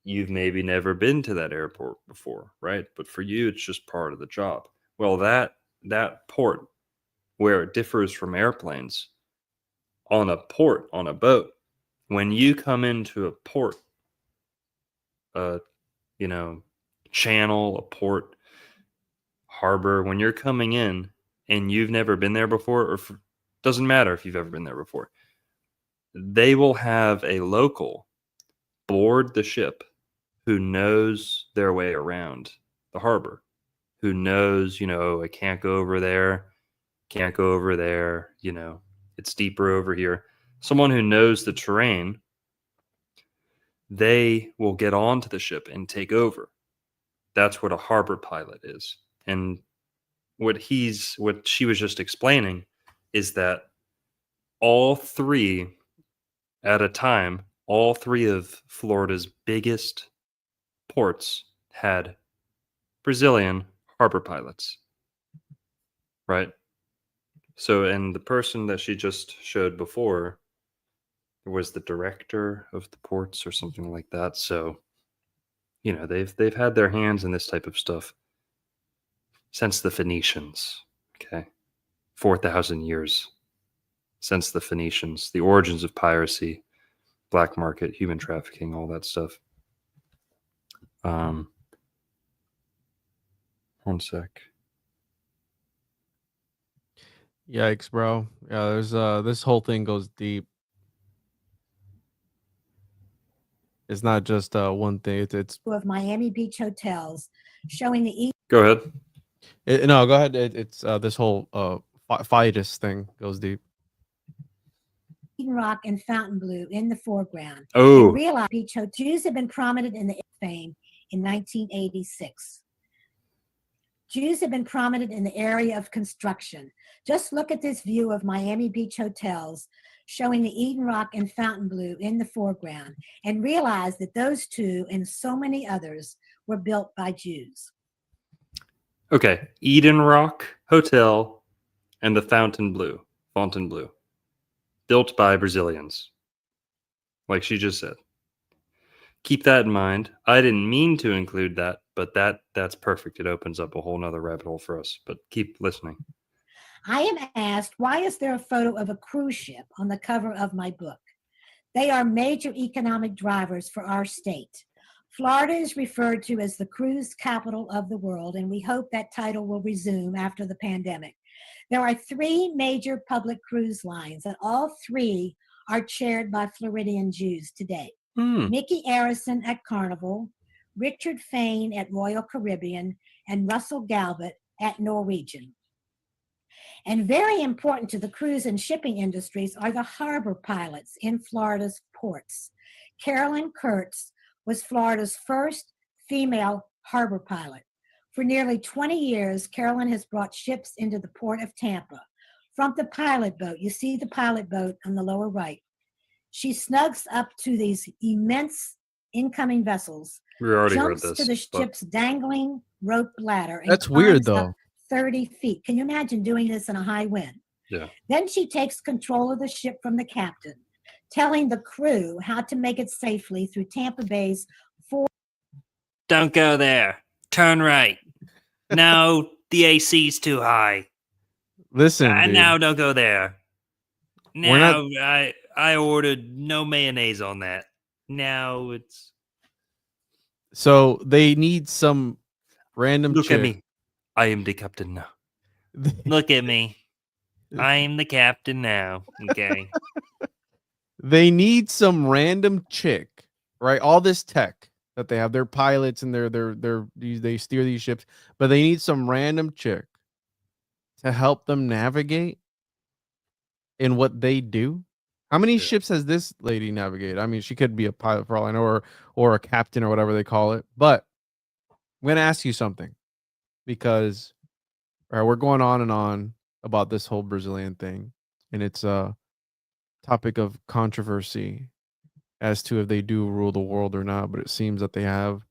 you've maybe never been to that airport before, right? But for you, it's just part of the job. Well, that port, where it differs from airplanes, on a port, on a boat, when you come into a port, channel, a port, harbor, when you're coming in and you've never been there before, or doesn't matter if you've ever been there before, they will have a local board the ship who knows their way around the harbor, who knows, I can't go over there, it's deeper over here. Someone who knows the terrain, they will get onto the ship and take over. That's what a harbor pilot is. And what she was just explaining is that all three of Florida's biggest ports had Brazilian harbor pilots. Right? So, and the person that she just showed before was the director of the ports or something like that. So, they've had their hands in this type of stuff since the Phoenicians. Okay. 4,000 years since the Phoenicians, the origins of piracy, black market, human trafficking, all that stuff. One sec. Yikes, bro. Yeah, there's this whole thing goes deep. It's not just one thing. It's of Miami Beach hotels showing the Go ahead. No, go ahead. It's this whole fetus thing goes deep. Eden Rock and Fontainebleau in the foreground. Oh, And realize beach Jews have been prominent in the fame in 1986. Jews have been prominent in the area of construction. Just look at this view of Miami Beach hotels showing the Eden Rock and Fontainebleau in the foreground, and realize that those two and so many others were built by Jews. okay. Eden Rock Hotel and the Fontainebleau, built by Brazilians, like she just said. Keep that in mind. I didn't mean to include that, but that's perfect. It opens up a whole nother rabbit hole for us, but keep listening. I am asked, why is there a photo of a cruise ship on the cover of my book? They are major economic drivers for our state. Florida is referred to as the cruise capital of the world, and we hope that title will resume after the pandemic. There are 3 major public cruise lines, and all 3 are chaired by Floridian Jews today. Mickey Arison at Carnival, Richard Fain at Royal Caribbean, and Russell Galvett at Norwegian. And very important to the cruise and shipping industries are the harbor pilots in Florida's ports. Carolyn Kurtz was Florida's first female harbor pilot. For nearly 20 years, Carolyn has brought ships into the port of Tampa. From the pilot boat, you see the pilot boat on the lower right. She snugs up to these immense incoming vessels, We already jumps heard this. to the ship's dangling rope ladder, and That's weird, climbs up though. 30 feet. Can you imagine doing this in a high wind? Yeah. Then she takes control of the ship from the captain, telling the crew how to make it safely through Tampa Bay's Don't go there. Turn right. No, the AC's too high. Listen, dude. Now don't go there. We're Now I ordered no mayonnaise on that. Now it's So they need some random look chick. at me. I am the captain now. Look at me. I am the captain now. Okay. They need some random chick, right? All this tech that they have, their pilots and they steer these ships, but they need some random chick to help them navigate in what they do. How many ships has this lady navigated? I mean, she could be a pilot for all I know, or a captain or whatever they call it. But I'm gonna ask you something because we're going on and on about this whole Brazilian thing, and it's a topic of controversy as to if they do rule the world or not. But it seems that they have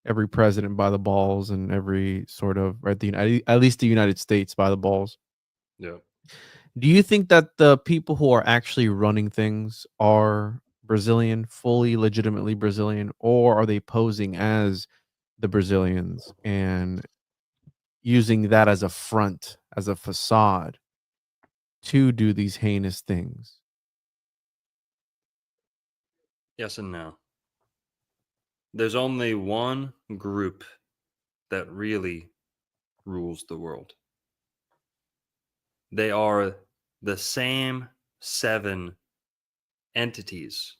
every president by the balls and every sort of at least the United States by the balls. Yeah. Do you think that the people who are actually running things are Brazilian, fully legitimately Brazilian, or are they posing as the Brazilians and using that as a front, as a facade to do these heinous things? Yes and no. There's only one group that really rules the world. They are the same 7 entities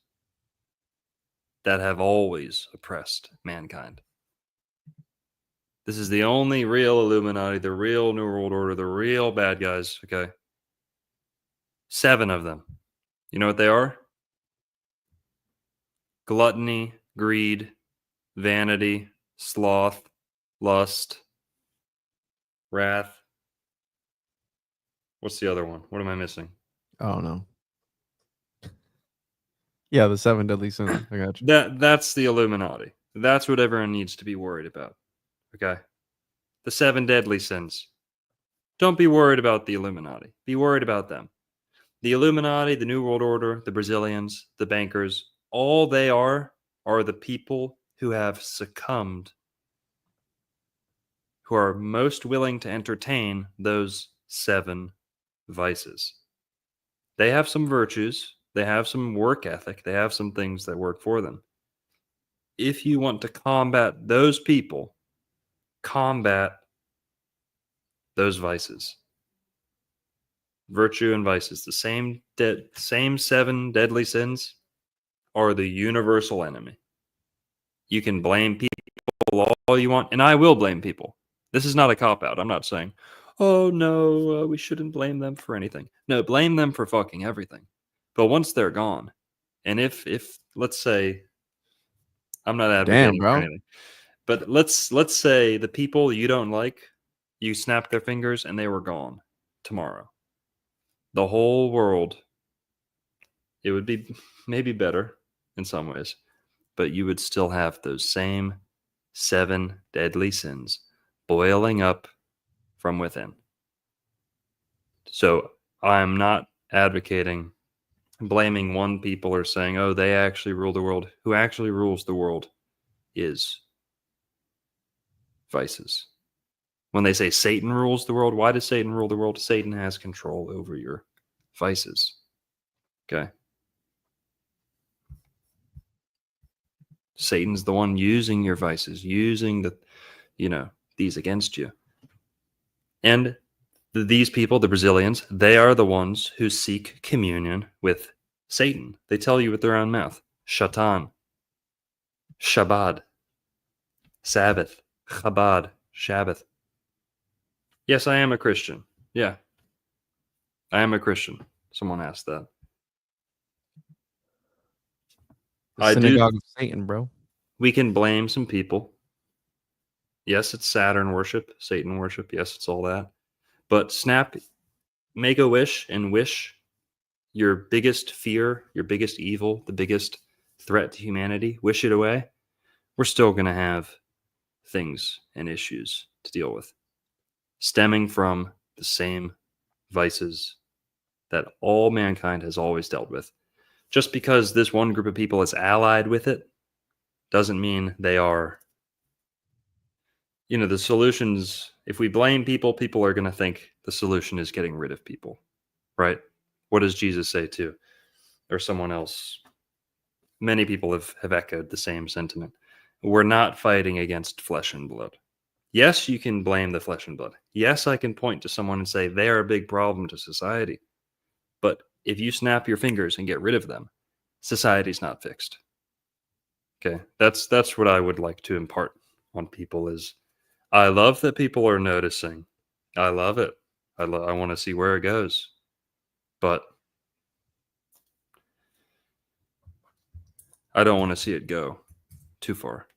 that have always oppressed mankind. This is the only real Illuminati, the real New World Order, the real bad guys, okay? 7 of them. You know what they are? Gluttony, greed, vanity, sloth, lust, wrath. What's the other one? What am I missing? Oh no. Yeah, the 7 deadly sins. I got you. That's the Illuminati. That's what everyone needs to be worried about. Okay? The 7 deadly sins. Don't be worried about the Illuminati. Be worried about them. The Illuminati, the New World Order, the Brazilians, the bankers, all they are the people who have succumbed, who are most willing to entertain those 7 vices. They have some virtues, they have some work ethic, they have some things that work for them. If you want to combat those people, combat those vices. Virtue and vices, the same 7 deadly sins, are the universal enemy. You can blame people all you want, and I will blame people. This is not a cop-out. I'm not saying, oh no, we shouldn't blame them for anything. No, blame them for fucking everything. But once they're gone, and if let's say, I'm not advocating for anything, but let's say the people you don't like, you snapped their fingers and they were gone tomorrow. The whole world, it would be maybe better in some ways, but you would still have those same 7 deadly sins boiling up from within. So I'm not advocating blaming one people or saying, oh, they actually rule the world. Who actually rules the world is vices. When they say Satan rules the world, why does Satan rule the world? Satan has control over your vices. Okay. Satan's the one using your vices, using these against you. And these people, the Brazilians, they are the ones who seek communion with Satan. They tell you with their own mouth. Shatan, Shabbat, Sabbath, Chabad, Shabbat. Yes, I am a Christian. Yeah. I am a Christian. Someone asked that. The synagogue of Satan, bro. We can blame some people. Yes, it's Saturn worship, Satan worship. Yes, it's all that. But make a wish and wish your biggest fear, your biggest evil, the biggest threat to humanity, wish it away. We're still going to have things and issues to deal with, stemming from the same vices that all mankind has always dealt with. Just because this one group of people is allied with it doesn't mean they are, the solutions. If we blame people, people are going to think the solution is getting rid of people, right? What does Jesus say too? Or someone else? Many people have echoed the same sentiment. We're not fighting against flesh and blood. Yes, you can blame the flesh and blood. Yes, I can point to someone and say they are a big problem to society. But if you snap your fingers and get rid of them, society's not fixed. Okay, that's what I would like to impart on people is I love that people are noticing. I love it. I want to see where it goes. But I don't want to see it go too far.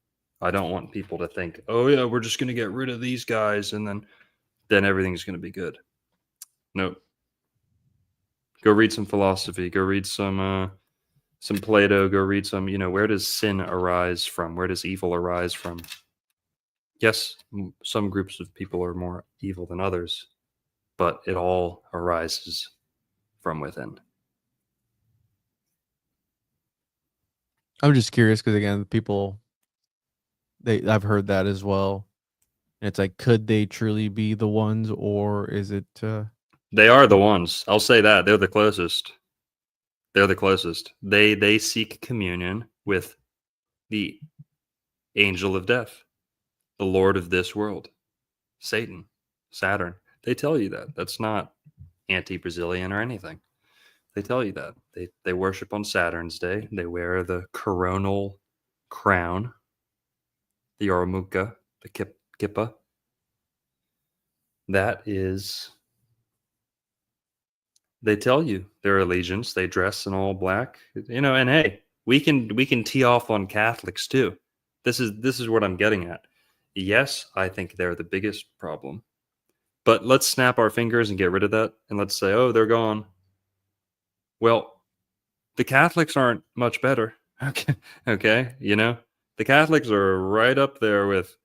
I don't want people to think, oh yeah, we're just going to get rid of these guys and then everything's going to be good. Nope. Go read some philosophy. Go read some Plato. Go read some, where does sin arise from? Where does evil arise from? Yes, some groups of people are more evil than others, but it all arises from within. I'm just curious because again, people, I've heard that as well. And it's like, could they truly be the ones, or is it? They are the ones. I'll say that they're the closest. They're the closest. They seek communion with the angel of death, the Lord of this world, Satan, Saturn. They tell you that. That's not anti-Brazilian or anything. They tell you that. They worship on Saturn's day. They wear the coronal crown, the Aramuka, the kippa. That is, they tell you their allegiance. They dress in all black, and hey, we can tee off on Catholics too. This is what I'm getting at. Yes, I think they're the biggest problem. But let's snap our fingers and get rid of that, and let's say, oh, they're gone. Well, the Catholics aren't much better. Okay, the Catholics are right up there with,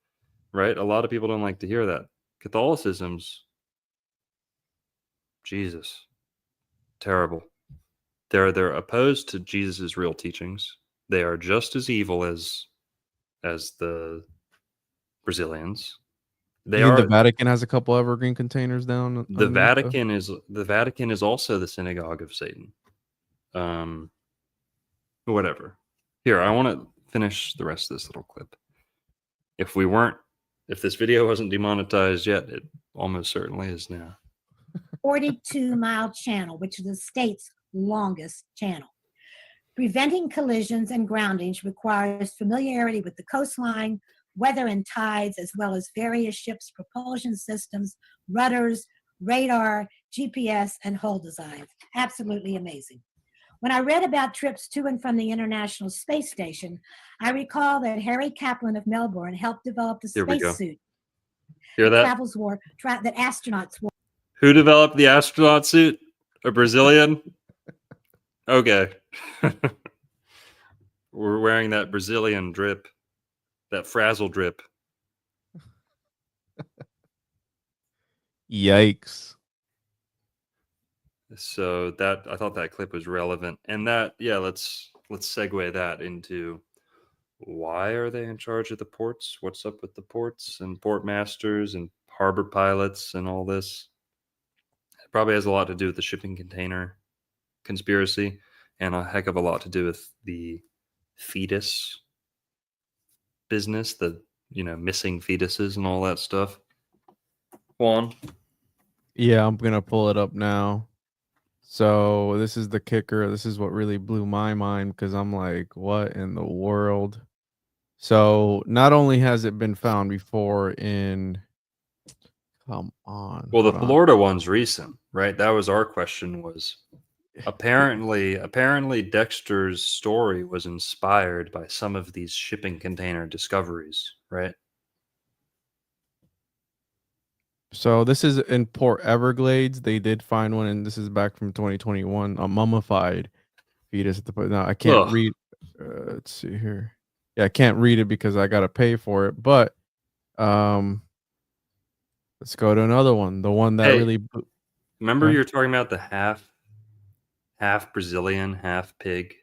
right? A lot of people don't like to hear that. Catholicism's, Jesus, terrible. They're opposed to Jesus' real teachings. They are just as evil as the Brazilians. The Vatican has a couple Evergreen containers down. The Vatican is also the synagogue of Satan. Whatever. Here, I want to finish the rest of this little clip. If this video wasn't demonetized yet, it almost certainly is now. 42-mile channel, which is the state's longest channel. Preventing collisions and groundings requires familiarity with the coastline, weather and tides, as well as various ships' propulsion systems, rudders, radar, GPS, and hull designs. Absolutely amazing. When I read about trips to and from the International Space Station, I recall that Harry Kaplan of Melbourne helped develop the spacesuit. Hear that? That astronauts wore. Who developed the astronaut suit? A Brazilian? Okay. We're wearing that Brazilian drip, that frazzle drip. Yikes. So that, I thought that clip was relevant, and that, yeah, let's segue that into why are they in charge of the ports? What's up with the ports and port masters and harbor pilots and all this? It probably has a lot to do with the shipping container conspiracy, and a heck of a lot to do with the fetus business, the missing fetuses and all that stuff. Juan? Yeah, I'm gonna pull it up now. So this is the kicker. This is what really blew my mind, because I'm like, what in the world? So not only has it been found before in, come on. Well, the Florida one's recent, right? That was our question. Was apparently Dexter's story was inspired by some of these shipping container discoveries, right? So this is in Port Everglades. They did find one, and this is back from 2021, a mummified fetus at the point. Now I can't read. Let's see here. Yeah, I can't read it because I gotta pay for it. But let's go to another one. The one that really. Remember, you're talking about the half Brazilian, half pig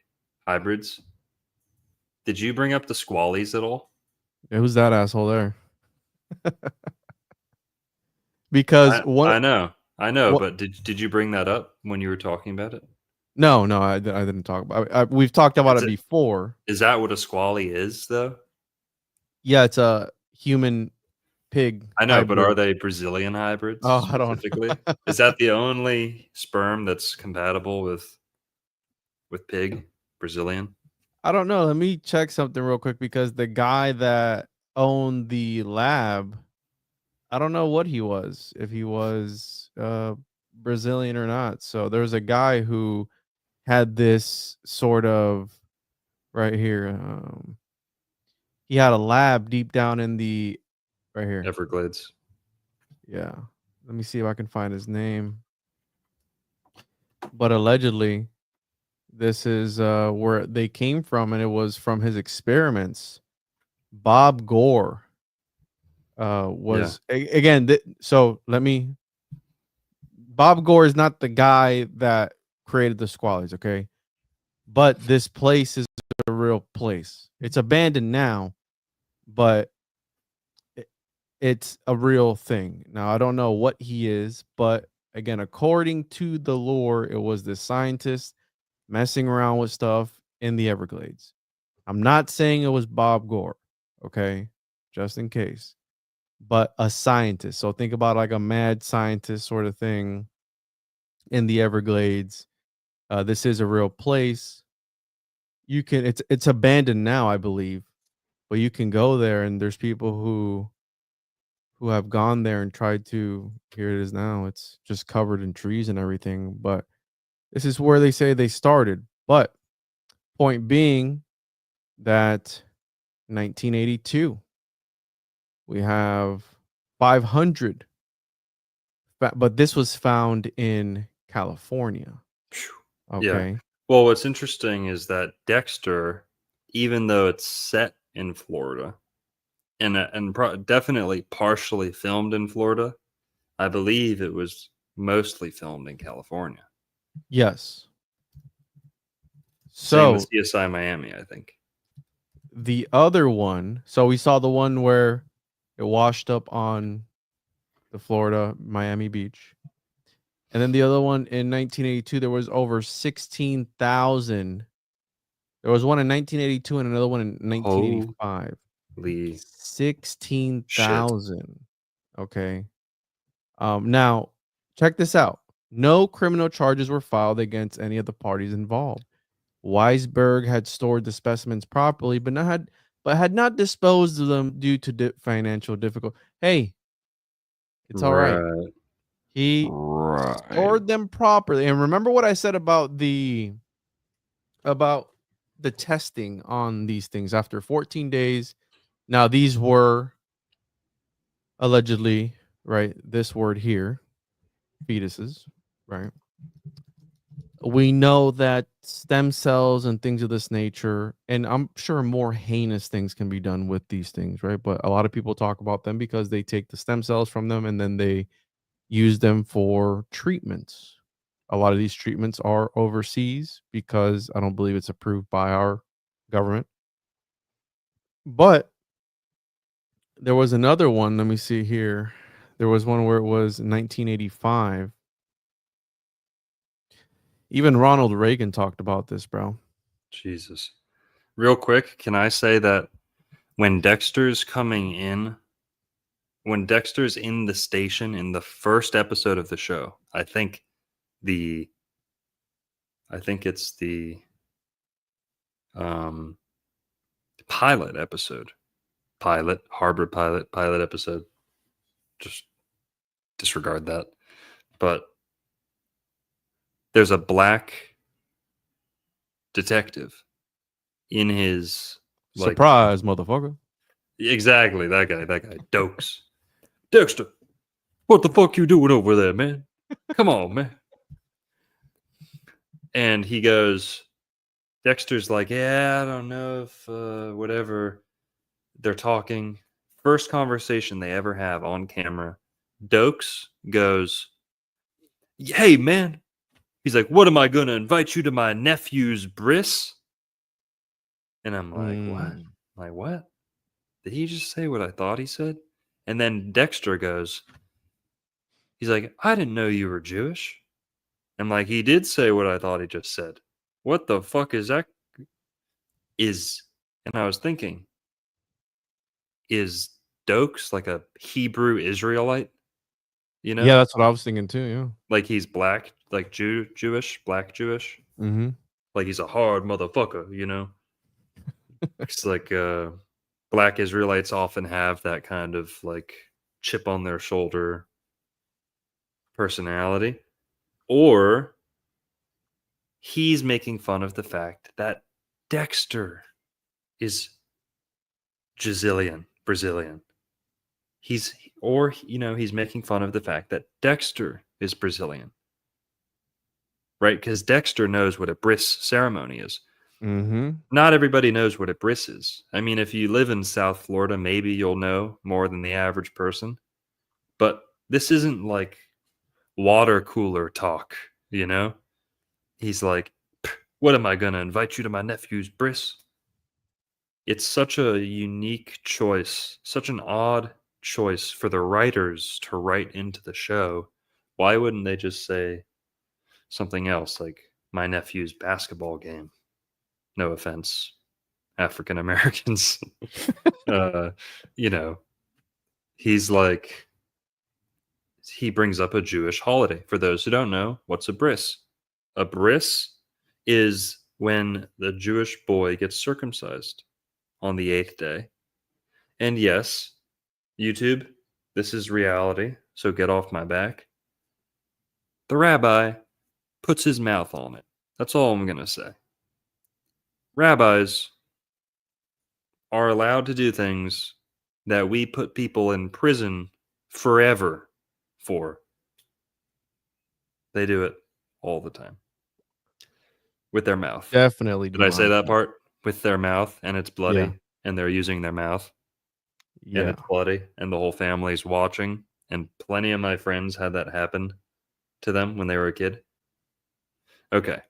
hybrids. Did you bring up the squallies at all? Yeah, who's that asshole there? Because I know, but did you bring that up when you were talking about it? No, I didn't talk about it. We've talked about it before. Is that what a squally is, though? Yeah, it's a human pig. I know, hybrid. But are they Brazilian hybrids? Oh, I don't specifically. Is that the only sperm that's compatible with pig, Brazilian? I don't know. Let me check something real quick, because the guy that owned the lab, I don't know what he was, if he was Brazilian or not. So there's a guy who had this sort of right here. He had a lab deep down in the right here. Everglades. Yeah. Let me see if I can find his name. But allegedly, this is where they came from, and it was from his experiments. Bob Gore was again. So let me. Bob Gore is not the guy that created the squallies, okay? But this place is a real place. It's abandoned now, but it's a real thing. Now, I don't know what he is, but again, according to the lore, it was this scientist messing around with stuff in the Everglades. I'm not saying it was Bob Gore, okay? Just in case. But a scientist. So think about like a mad scientist sort of thing in the Everglades. This is a real place. You can it's abandoned now, I believe, but you can go there, and there's people who have gone there and tried to. Here it is now. It's just covered in trees and everything, but this is where they say they started. But point being that 1982, we have 500, but this was found in California. Okay. Yeah. Well, what's interesting is that Dexter, even though it's set in Florida and definitely partially filmed in Florida, I believe it was mostly filmed in California. Yes. Same So with CSI Miami, I think. the other one, so we saw the one where it washed up on the Florida Miami beach. And then the other one in 1982, there was over 16,000. There was one in 1982 and another one in 1985. Holy 16,000. Okay. Now, check this out. No criminal charges were filed against any of the parties involved. Weisberg had stored the specimens properly, but had not disposed of them due to financial difficulty. Hey, it's all right. He stored them properly. And remember what I said about the testing on these things after 14 days. Now, these were allegedly, right? This word here, fetuses, right? We know that stem cells and things of this nature, and I'm sure more heinous things can be done with these things, right? But a lot of people talk about them because they take the stem cells from them and then they use them for treatments. A lot of these treatments are overseas because I don't believe it's approved by our government. But there was another one. Let me see here. There was one where it was 1985. Even Ronald Reagan talked about this, bro. Jesus. Real quick, can I say that when Dexter's in the station in the first episode of the show, I think it's the pilot episode. Harbor pilot episode. Just disregard that. But there's a black detective in his surprise, motherfucker. Exactly, that guy, Dokes. Dexter, what the fuck you doing over there, man? Come on, man. And he goes, Dexter's like, yeah, I don't know if whatever. They're talking. First conversation they ever have on camera. Dokes goes, hey, man. He's like, what am I going to invite you to my nephew's bris? And I'm like, what? I'm like, what? Did he just say what I thought he said? And then Dexter goes, he's like, I didn't know you were Jewish. I'm like, he did say what I thought he just said. What the fuck is that? And I was thinking, is Dokes like a Hebrew Israelite? You know? Yeah, that's what I was thinking too. Yeah. Like he's black, like Jewish, black Jewish. Mm-hmm. Like he's a hard motherfucker, you know? It's like black Israelites often have that kind of like chip on their shoulder personality. Or he's making fun of the fact that Dexter is Brazilian. He's making fun of the fact that Dexter is Brazilian. Right? Because Dexter knows what a bris ceremony is. Mm-hmm. Not everybody knows what a bris is. I mean, if you live in South Florida, maybe you'll know more than the average person. But this isn't like water cooler talk, you know? He's like, what am I going to invite you to my nephew's bris? It's such a unique choice, such an odd choice for the writers to write into the show. Why wouldn't they just say something else like my nephew's basketball game? No offense, African Americans. He's like, he brings up a Jewish holiday. For those who don't know, what's a bris? A bris is when the Jewish boy gets circumcised on the 8th day. And yes, YouTube, this is reality, so get off my back. The rabbi puts his mouth on it. That's all I'm going to say. Rabbis are allowed to do things that we put people in prison forever for. They do it all the time. With their mouth. Definitely. Did I say that part? With their mouth, and it's bloody, Yeah. and they're using their mouth, and Yeah. it's bloody, and the whole family's watching, and plenty of my friends had that happen to them when they were a kid. Okay.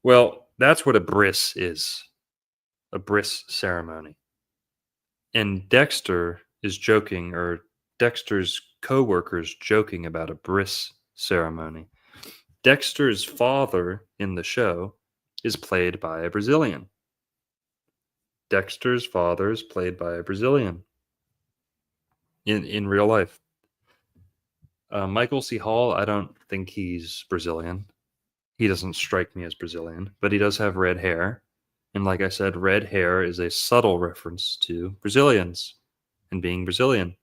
Well, that's what a bris is. A bris ceremony. And Dexter is joking, or Dexter's co-workers joking about a bris ceremony. Dexter's father in the show is played by a Brazilian. Dexter's father is played by a Brazilian in real life. Michael C. Hall, I don't think he's Brazilian. He doesn't strike me as Brazilian, but he does have red hair. And like I said, red hair is a subtle reference to Brazilians and being Brazilian.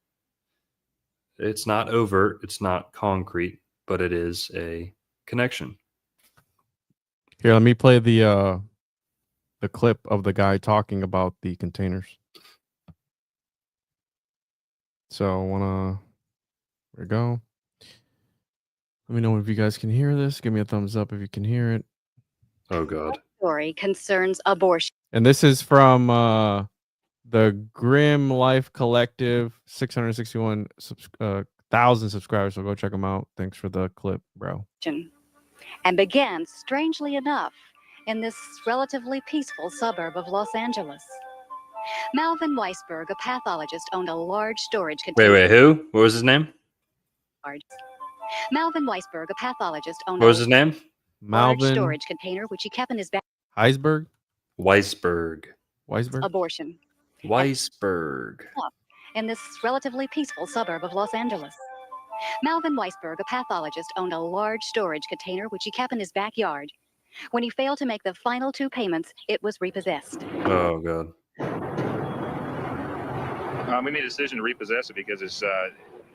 It's not overt, it's not concrete, but it is a connection. Here, let me play the clip of the guy talking about the containers. So there we go. Let me know if you guys can hear this. Give me a thumbs up if you can hear it. Oh God. Story concerns abortion. And this is from the Grim Life Collective, 661,000 subscribers. So go check them out. Thanks for the clip, bro. And began, strangely enough, in this relatively peaceful suburb of Los Angeles. Malvin Weisberg, a pathologist, owned a large storage container. Wait, who? What was his name? Malvin Weisberg, a pathologist, owned What was his name? large Malvin storage container, which he kept in his back. Weisberg. Weisberg. Abortion. Weisberg. In this relatively peaceful suburb of Los Angeles. Malvin Weisberg, a pathologist, owned a large storage container, which he kept in his backyard. When he failed to make the final 2 payments, it was repossessed. Oh God. We made a decision to repossess it because his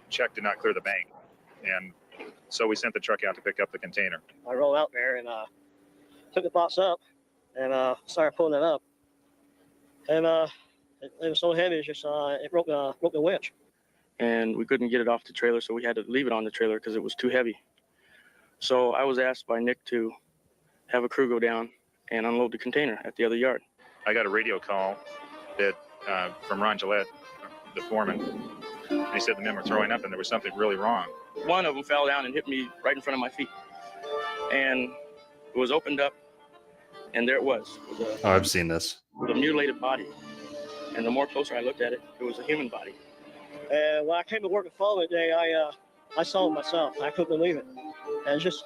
check did not clear the bank. And so we sent the truck out to pick up the container. I rolled out there and took the box up and started pulling it up. And it was so heavy, it's just it broke the winch. And we couldn't get it off the trailer, so we had to leave it on the trailer because it was too heavy. So I was asked by Nick to have a crew go down and unload the container at the other yard. I got a radio call that from Ron Gillette, the foreman. And he said the men were throwing up and there was something really wrong. One of them fell down and hit me right in front of my feet. And it was opened up, and there it was. It was I've seen this. a mutilated body. And the more closer I looked at it, it was a human body. And when I came to work the following day, I saw it myself. I couldn't believe it. And just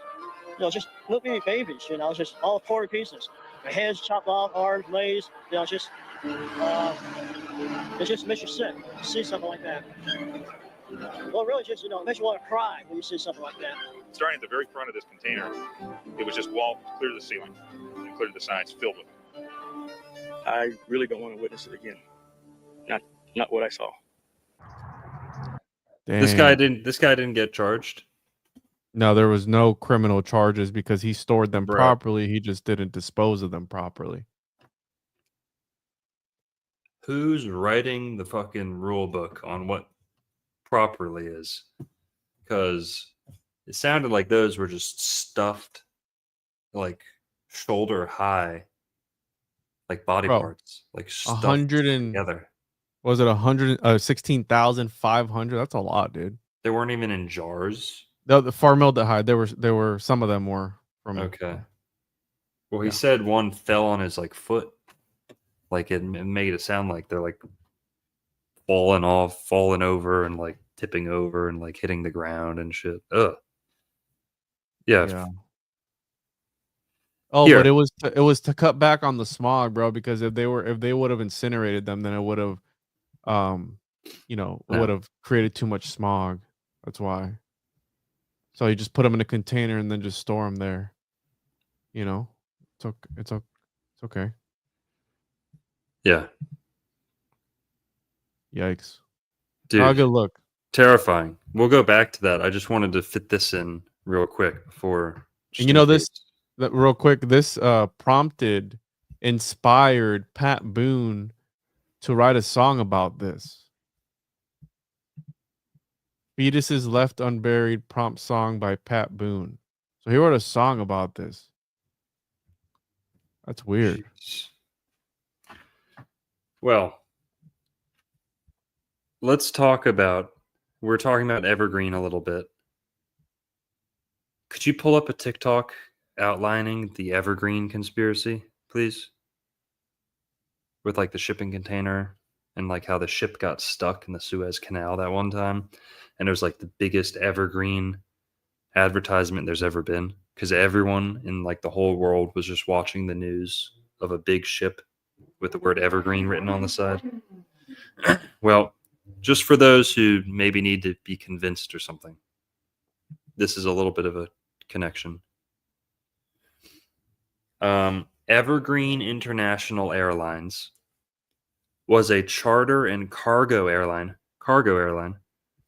little bitty babies, just all 40 pieces. The heads chopped off, arms, legs, it just makes you sick to see something like that. Well, really just, it makes you want to cry when you see something like that. Starting at the very front of this container, it was just wall clear to the ceiling and clear to the sides, filled with it. I really don't want to witness it again. Not what I saw. Damn. This guy didn't get charged. No, there was no criminal charges because he stored them Bro. properly. He just didn't dispose of them properly. Who's writing the fucking rule book on what properly is? Because it sounded like those were just stuffed, like shoulder high, like body Bro, parts, like stuffed 100 and together. was it 16,500? That's a lot, dude. They weren't even in jars. The formaldehyde. There were some of them were from. Okay. Well, he Yeah. said one fell on his like foot, like it made it sound like they're like falling off, falling over, and like tipping over and like hitting the ground and shit. Ugh. Yeah. Yeah. Oh, Here. but it was to cut back on the smog, bro. Because if they would have incinerated them, then it would have, it would have created too much smog. That's why. So you just put them in a container and then just store them there. You know, it's okay. Yeah. Yikes. Dude. Oh, good look. Terrifying. We'll go back to that. I just wanted to fit this in real quick before. And you know this, real quick. This inspired Pat Boone to write a song about this. Fetuses Left Unburied prompt song by Pat Boone. So he wrote a song about this. That's weird. Jeez. Well, let's talk about. We're talking about Evergreen a little bit. Could you pull up a TikTok outlining the Evergreen conspiracy, please? With like the shipping container and like how the ship got stuck in the Suez Canal that one time. And it was like the biggest Evergreen advertisement there's ever been. Because everyone in like the whole world was just watching the news of a big ship with the word Evergreen written on the side. Well, just for those who maybe need to be convinced or something, this is a little bit of a connection. Evergreen International Airlines was a charter and cargo airline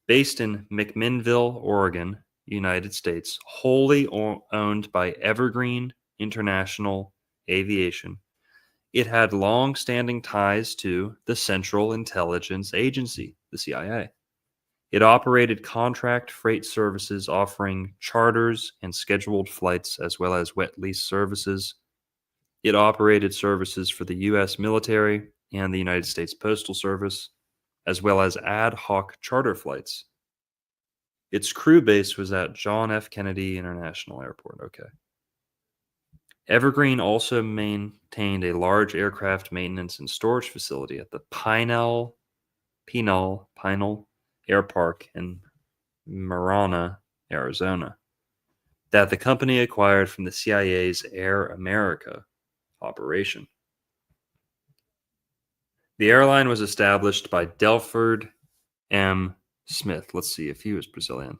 based in McMinnville, Oregon, United States, wholly owned by Evergreen International Aviation. It had long-standing ties to the Central Intelligence Agency, the CIA. It operated contract freight services offering charters and scheduled flights as well as wet lease services. It operated services for the U.S. military and the United States Postal Service, as well as ad hoc charter flights. Its crew base was at John F. Kennedy International Airport. Okay. Evergreen also maintained a large aircraft maintenance and storage facility at the Pinal Air Park in Marana, Arizona, that the company acquired from the CIA's Air America operation. The airline was established by Delford M. Smith. Let's see if he was Brazilian.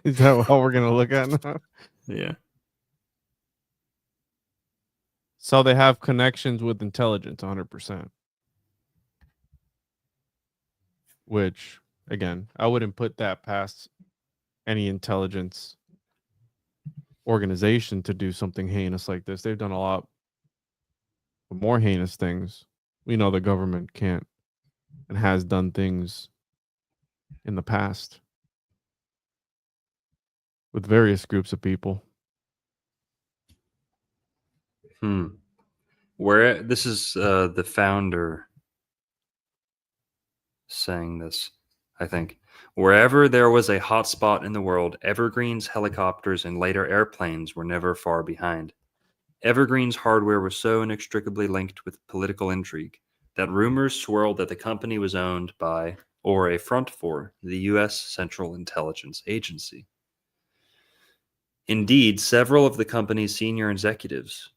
Is that what we're going to look at now? Yeah. So they have connections with intelligence 100%. Which, again, I wouldn't put that past any intelligence organization to do something heinous like this. They've done a lot more heinous things. We know the government can't and has done things in the past with various groups of people. Where this is the founder saying this, I think. Wherever there was a hotspot in the world, Evergreen's helicopters and later airplanes were never far behind. Evergreen's hardware was so inextricably linked with political intrigue that rumors swirled that the company was owned by, or a front for, the U.S. Central Intelligence Agency. Indeed, several of the company's senior executives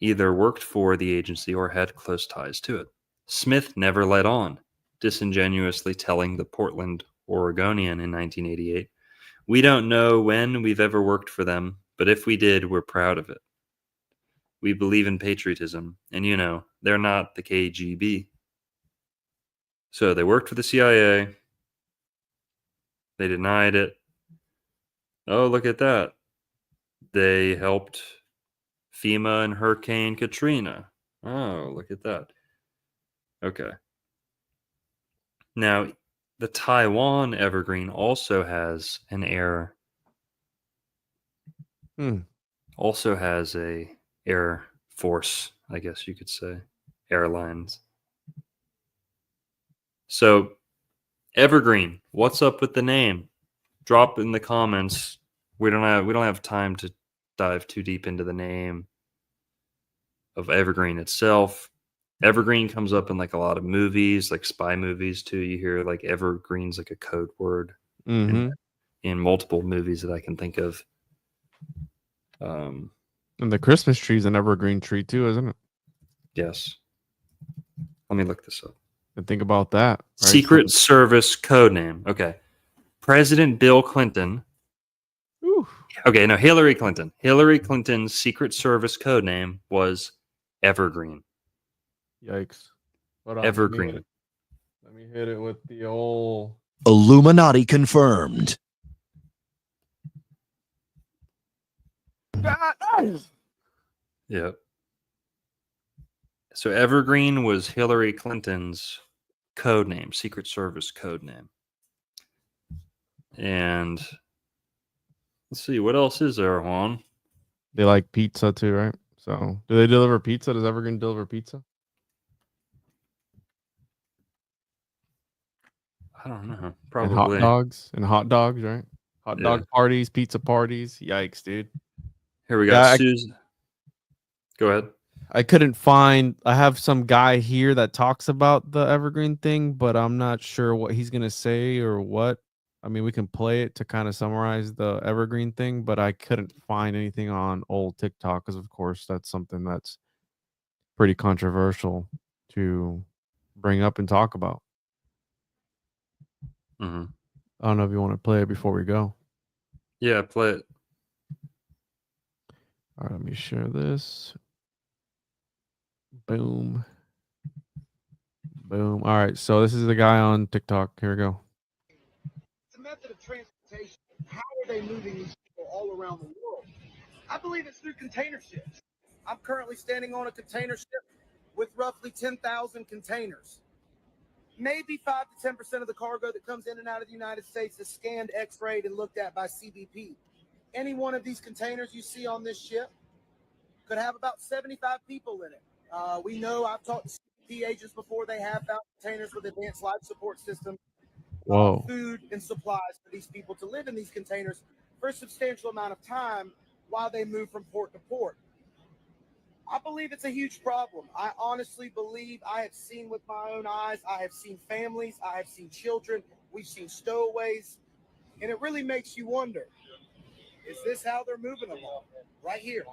either worked for the agency or had close ties to it. Smith never let on, disingenuously telling the Portland Oregonian in 1988, "We don't know when we've ever worked for them, but if we did, we're proud of it. We believe in patriotism, and you know, they're not the KGB." So they worked for the CIA. They denied it. Oh, look at that. They helped FEMA and Hurricane Katrina. Oh, look at that. Okay. Now, the Taiwan Evergreen also has an air. Also has a Air Force, I guess you could say, airlines. So, Evergreen, what's up with the name? Drop in the comments. We don't have time to dive too deep into the name of Evergreen itself. Evergreen comes up in like a lot of movies, like spy movies too. You hear like Evergreen's like a code word in multiple movies that I can think of. And the Christmas tree is an evergreen tree too, isn't it? Yes. Let me look this up. And think about that. Right? Secret Service code name. Okay. President Bill Clinton. Ooh. Okay, no, Hillary Clinton. Hillary Clinton's Secret Service code name was Evergreen. Yikes. Hold on, Evergreen. Let me hit it with the old Illuminati confirmed. Yep. So Evergreen was Hillary Clinton's code name, Secret Service code name. And let's see, what else is there, Juan? They like pizza too, right? So do they deliver pizza? Does Evergreen deliver pizza? I don't know. Probably. And hot dogs, right? Hot dog parties, pizza parties. Yikes, dude. Here we got Susan. Go ahead. I couldn't find. I have some guy here that talks about the Evergreen thing, but I'm not sure what he's gonna say or what. I mean, we can play it to kind of summarize the Evergreen thing, but I couldn't find anything on old TikTok because, of course, that's something that's pretty controversial to bring up and talk about. Mm-hmm. I don't know if you want to play it before we go. Yeah, play it. All right, let me share this. Boom. Boom. All right, so this is the guy on TikTok. Here we go. It's a method of transportation. How are they moving these people all around the world? I believe it's through container ships. I'm currently standing on a container ship with roughly 10,000 containers. Maybe 5 to 10% of the cargo that comes in and out of the United States is scanned, x-rayed, and looked at by CBP. Any one of these containers you see on this ship could have about 75 people in it. We know, I've talked to CBP agents before, they have found containers with advanced life support systems, food and supplies for these people to live in these containers for a substantial amount of time while they move from port to port. I believe it's a huge problem. I honestly believe, I have seen with my own eyes, I have seen families, I have seen children, we've seen stowaways, and it really makes you wonder, is this how they're moving them all? Right here.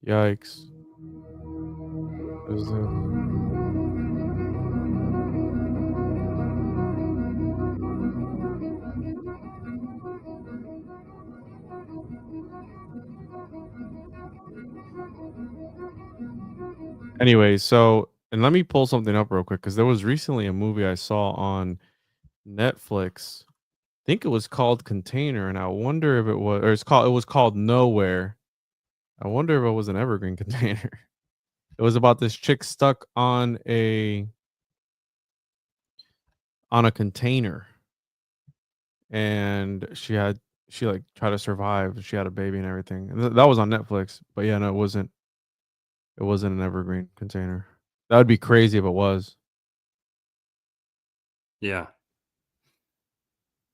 Yikes. Anyway, so, and let me pull something up real quick because there was recently a movie I saw on Netflix. I think it was called Container, and I wonder if it was, or it was called Nowhere. I wonder if it was an Evergreen container. It was about this chick stuck on a container, and she like tried to survive. She had a baby and everything. And that was on Netflix. But yeah, no, it wasn't. It wasn't an Evergreen container. That would be crazy if it was. Yeah.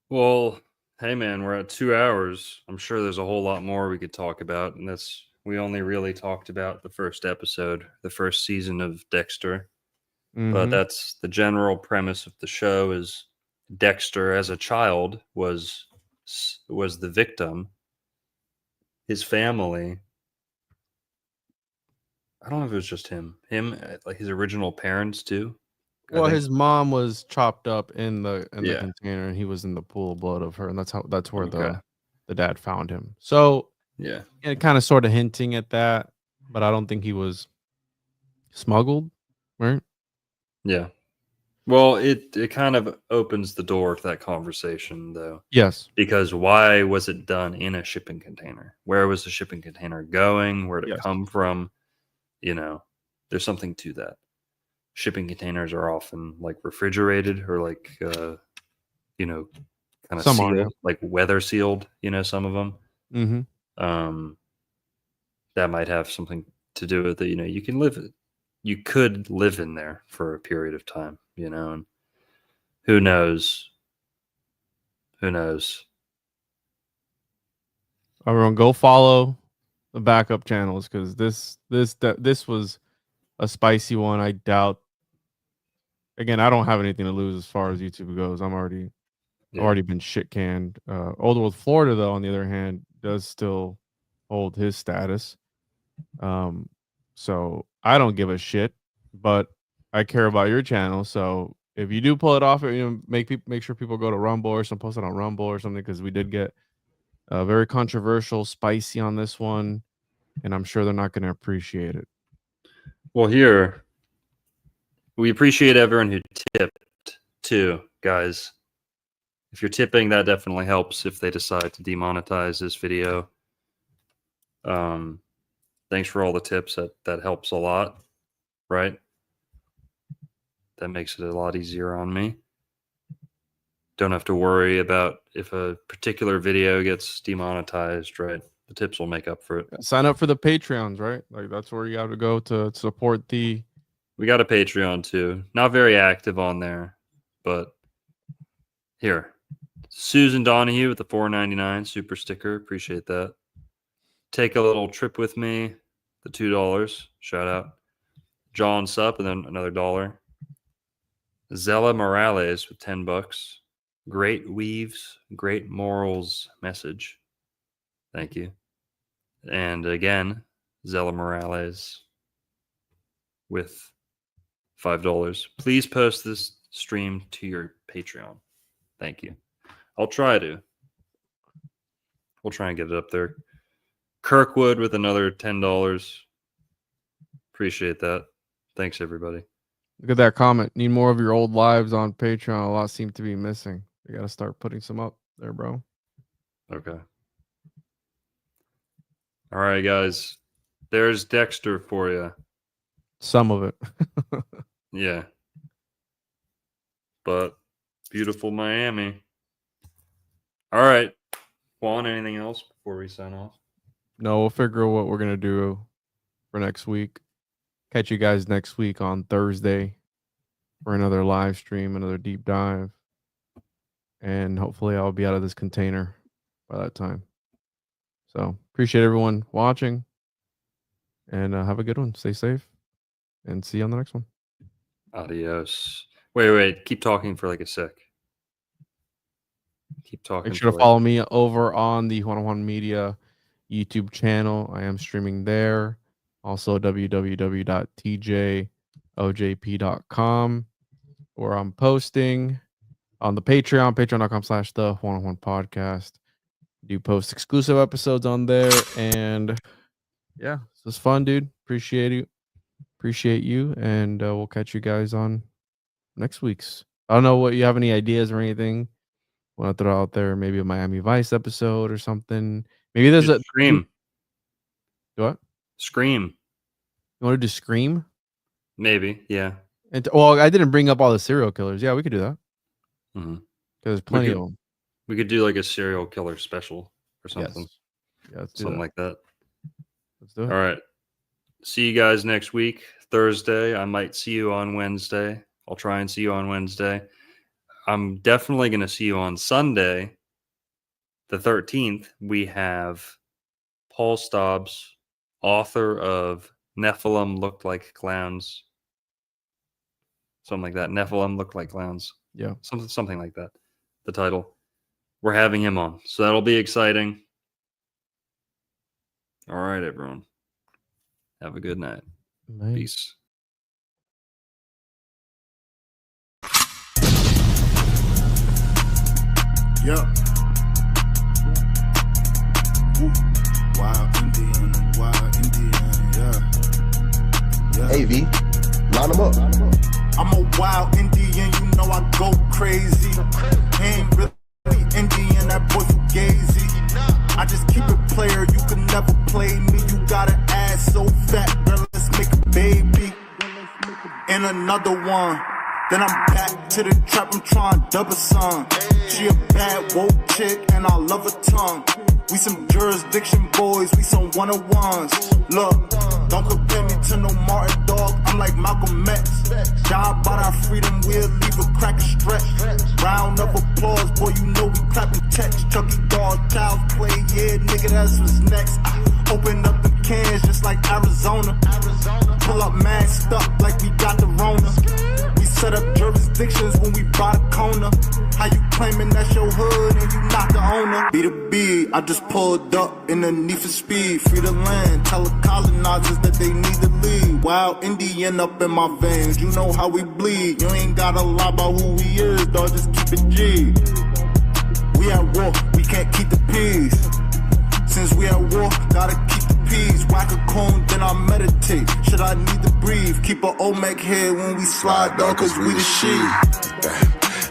Well, hey man, we're at 2 hours. I'm sure there's a whole lot more we could talk about, and we only really talked about the first episode, the first season of Dexter. But that's the general premise of the show. Is Dexter as a child was the victim. His family, I don't know if it was just him, like his original parents too. Well, his mom was chopped up in the container, and he was in the pool of blood of her, and that's where the dad found him. So yeah, it kind of sort of hinting at that, but I don't think he was smuggled, right? Yeah. Well, it kind of opens the door to that conversation, though. Yes. Because why was it done in a shipping container? Where was the shipping container going? Where did it come from? you know, there's something to that. Shipping containers are often like refrigerated or like, you know, kind of Some sealed, are, yeah. like weather sealed, you know, some of them. Mm-hmm. That might have something to do with it. You know, you could live in there for a period of time, you know, and who knows? Everyone, go follow the backup channels because this was a spicy one. I doubt. Again, I don't have anything to lose as far as YouTube goes. I've already been shit canned. Old World Florida, though, on the other hand, does still hold his status. So I don't give a shit, but I care about your channel. So if you do pull it off, you know, make sure people go to Rumble or post it on Rumble or something, because we did get very controversial, spicy on this one, and I'm sure they're not going to appreciate it. Well, here we appreciate everyone who tipped too, guys. If you're tipping, that definitely helps if they decide to demonetize this video. Thanks for all the tips. That helps a lot, right? That makes it a lot easier on me. Don't have to worry about if a particular video gets demonetized, right? The tips will make up for it. Sign up for the Patreons, right? Like that's where you have to go to support the. We got a Patreon too. Not very active on there, but here. Susan Donahue with the $4.99 super sticker. Appreciate that. Take a little trip with me. The $2. Shout out. John Sup, and then another $1. Zella Morales with $10. Great weaves, great morals message. Thank you. And again, Zella Morales with $5. Please post this stream to your Patreon. Thank you. I'll try to. We'll try and get it up there. Kirkwood with another $10. Appreciate that. Thanks, everybody. Look at that comment. Need more of your old lives on Patreon. A lot seem to be missing. You got to start putting some up there, bro. Okay. All right, guys. There's Dexter for you. Some of it. Yeah. But beautiful Miami. All right. Juan, anything else before we sign off? No, we'll figure out what we're going to do for next week. Catch you guys next week on Thursday for another live stream, another deep dive. And hopefully I'll be out of this container by that time. So appreciate everyone watching. And have a good one. Stay safe. And see you on the next one. Adios. Wait. Keep talking for like a sec. Keep talking. Make sure to follow me over on the Juan Media YouTube channel. I am streaming there. Also, www.tjojp.com, where I'm posting on the Patreon, patreon.com/the Juan podcast. Do post exclusive episodes on there. And yeah, this was fun, dude. Appreciate you. And we'll catch you guys on next week's. I don't know what you have any ideas or anything. Want to throw out there maybe a Miami Vice episode or something. Maybe there's a Scream. What? Scream. You want to do Scream? Maybe, yeah. And well, I didn't bring up all the serial killers. Yeah, we could do that. Mm-hmm. There's plenty of them. We could do like a serial killer special or something. Yes. Yeah, let's do something that. like that. Let's do it. All right. See you guys next week, Thursday. I might see you on Wednesday. I'll try and see you on Wednesday. I'm definitely going to see you on Sunday, the 13th. We have Paul Stobbs, author of Nephilim Looked Like Clowns. Something like that. Nephilim Looked Like Clowns. Yeah. Something like that. The title. We're having him on. So that'll be exciting. All right, everyone. Have a good night. Nice. Peace. Yep. Wild Indian, yeah. Hey, V, line them up. I'm a wild Indian, you know I go crazy. Ain't really Indian, that boy fugazi. I just keep it player, you can never play me. You got an ass so fat, girl, let's make another one. Then I'm back to the trap, I'm trying to double some. She a bad woke chick and I love her tongue. We some jurisdiction boys, we some one-on-ones. Look, don't compare me to no Martin dog, I'm like Malcolm X. Job about our freedom, we'll leave a crack and stretch. Round of applause, boy, you know we clapping text. Chucky dog, child's play, yeah, nigga, that's what's next. Open up the cans just like Arizona. Pull up masked up like we got the Rona. We set up jurisdictions when we bought a corner. How you claiming that's your hood and you not the owner? Be the B, I just pulled up in the need for speed. Free the land, tell the colonizers that they need to leave. Wild Indian up in my veins, you know how we bleed. You ain't gotta lie about who we is, dog, just keep it G. We at war, we can't keep the peace. Since we at war, gotta keep the peace. Whack a cone, then I meditate. Should I need to breathe? Keep a Olmec head when we slide, dog, cause we the shit.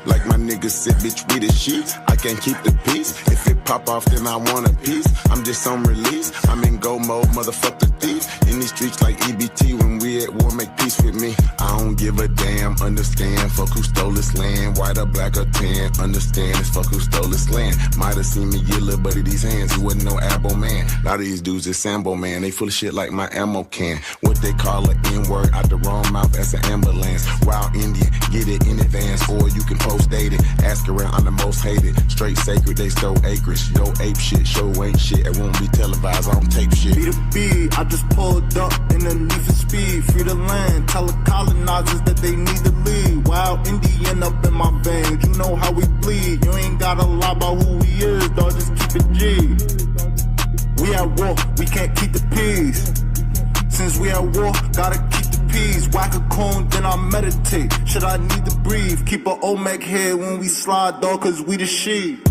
Like my niggas said, bitch, we the sheets. I can't keep the peace. If it pop off, then I want a piece. I'm just on release. I'm in go mode, motherfuck the thief. In these streets like EBT, when we at war, make peace with me. I don't give a damn, understand. Fuck who stole this land, white or black or tan. Understand, it's fuck who stole this land. Might have seen me get little buddy these hands. He wasn't no abo man. A lot of these dudes is Sambo man. They full of shit like my ammo can. What they call an N-word out the wrong mouth, that's an ambulance. Wild Indian, get it in advance, or you can post dated. Ask around, I'm the most hated. Straight sacred, they stole acreage. Yo, ape shit, show ain't shit. It won't be televised, I don't tape shit. Be the B, I just pulled up in the need for speed. Free the land, tell the colonizers that they need to leave. Wild Indian up in my veins, you know how we bleed. You ain't gotta lie about who we is, dog, just keep it G. We at war, we can't keep the peace. Since we at war, gotta keep the peace. Whack a cone, then I meditate. Should I need to breathe? Keep a Olmec head when we slide, dog, cause we the sheep.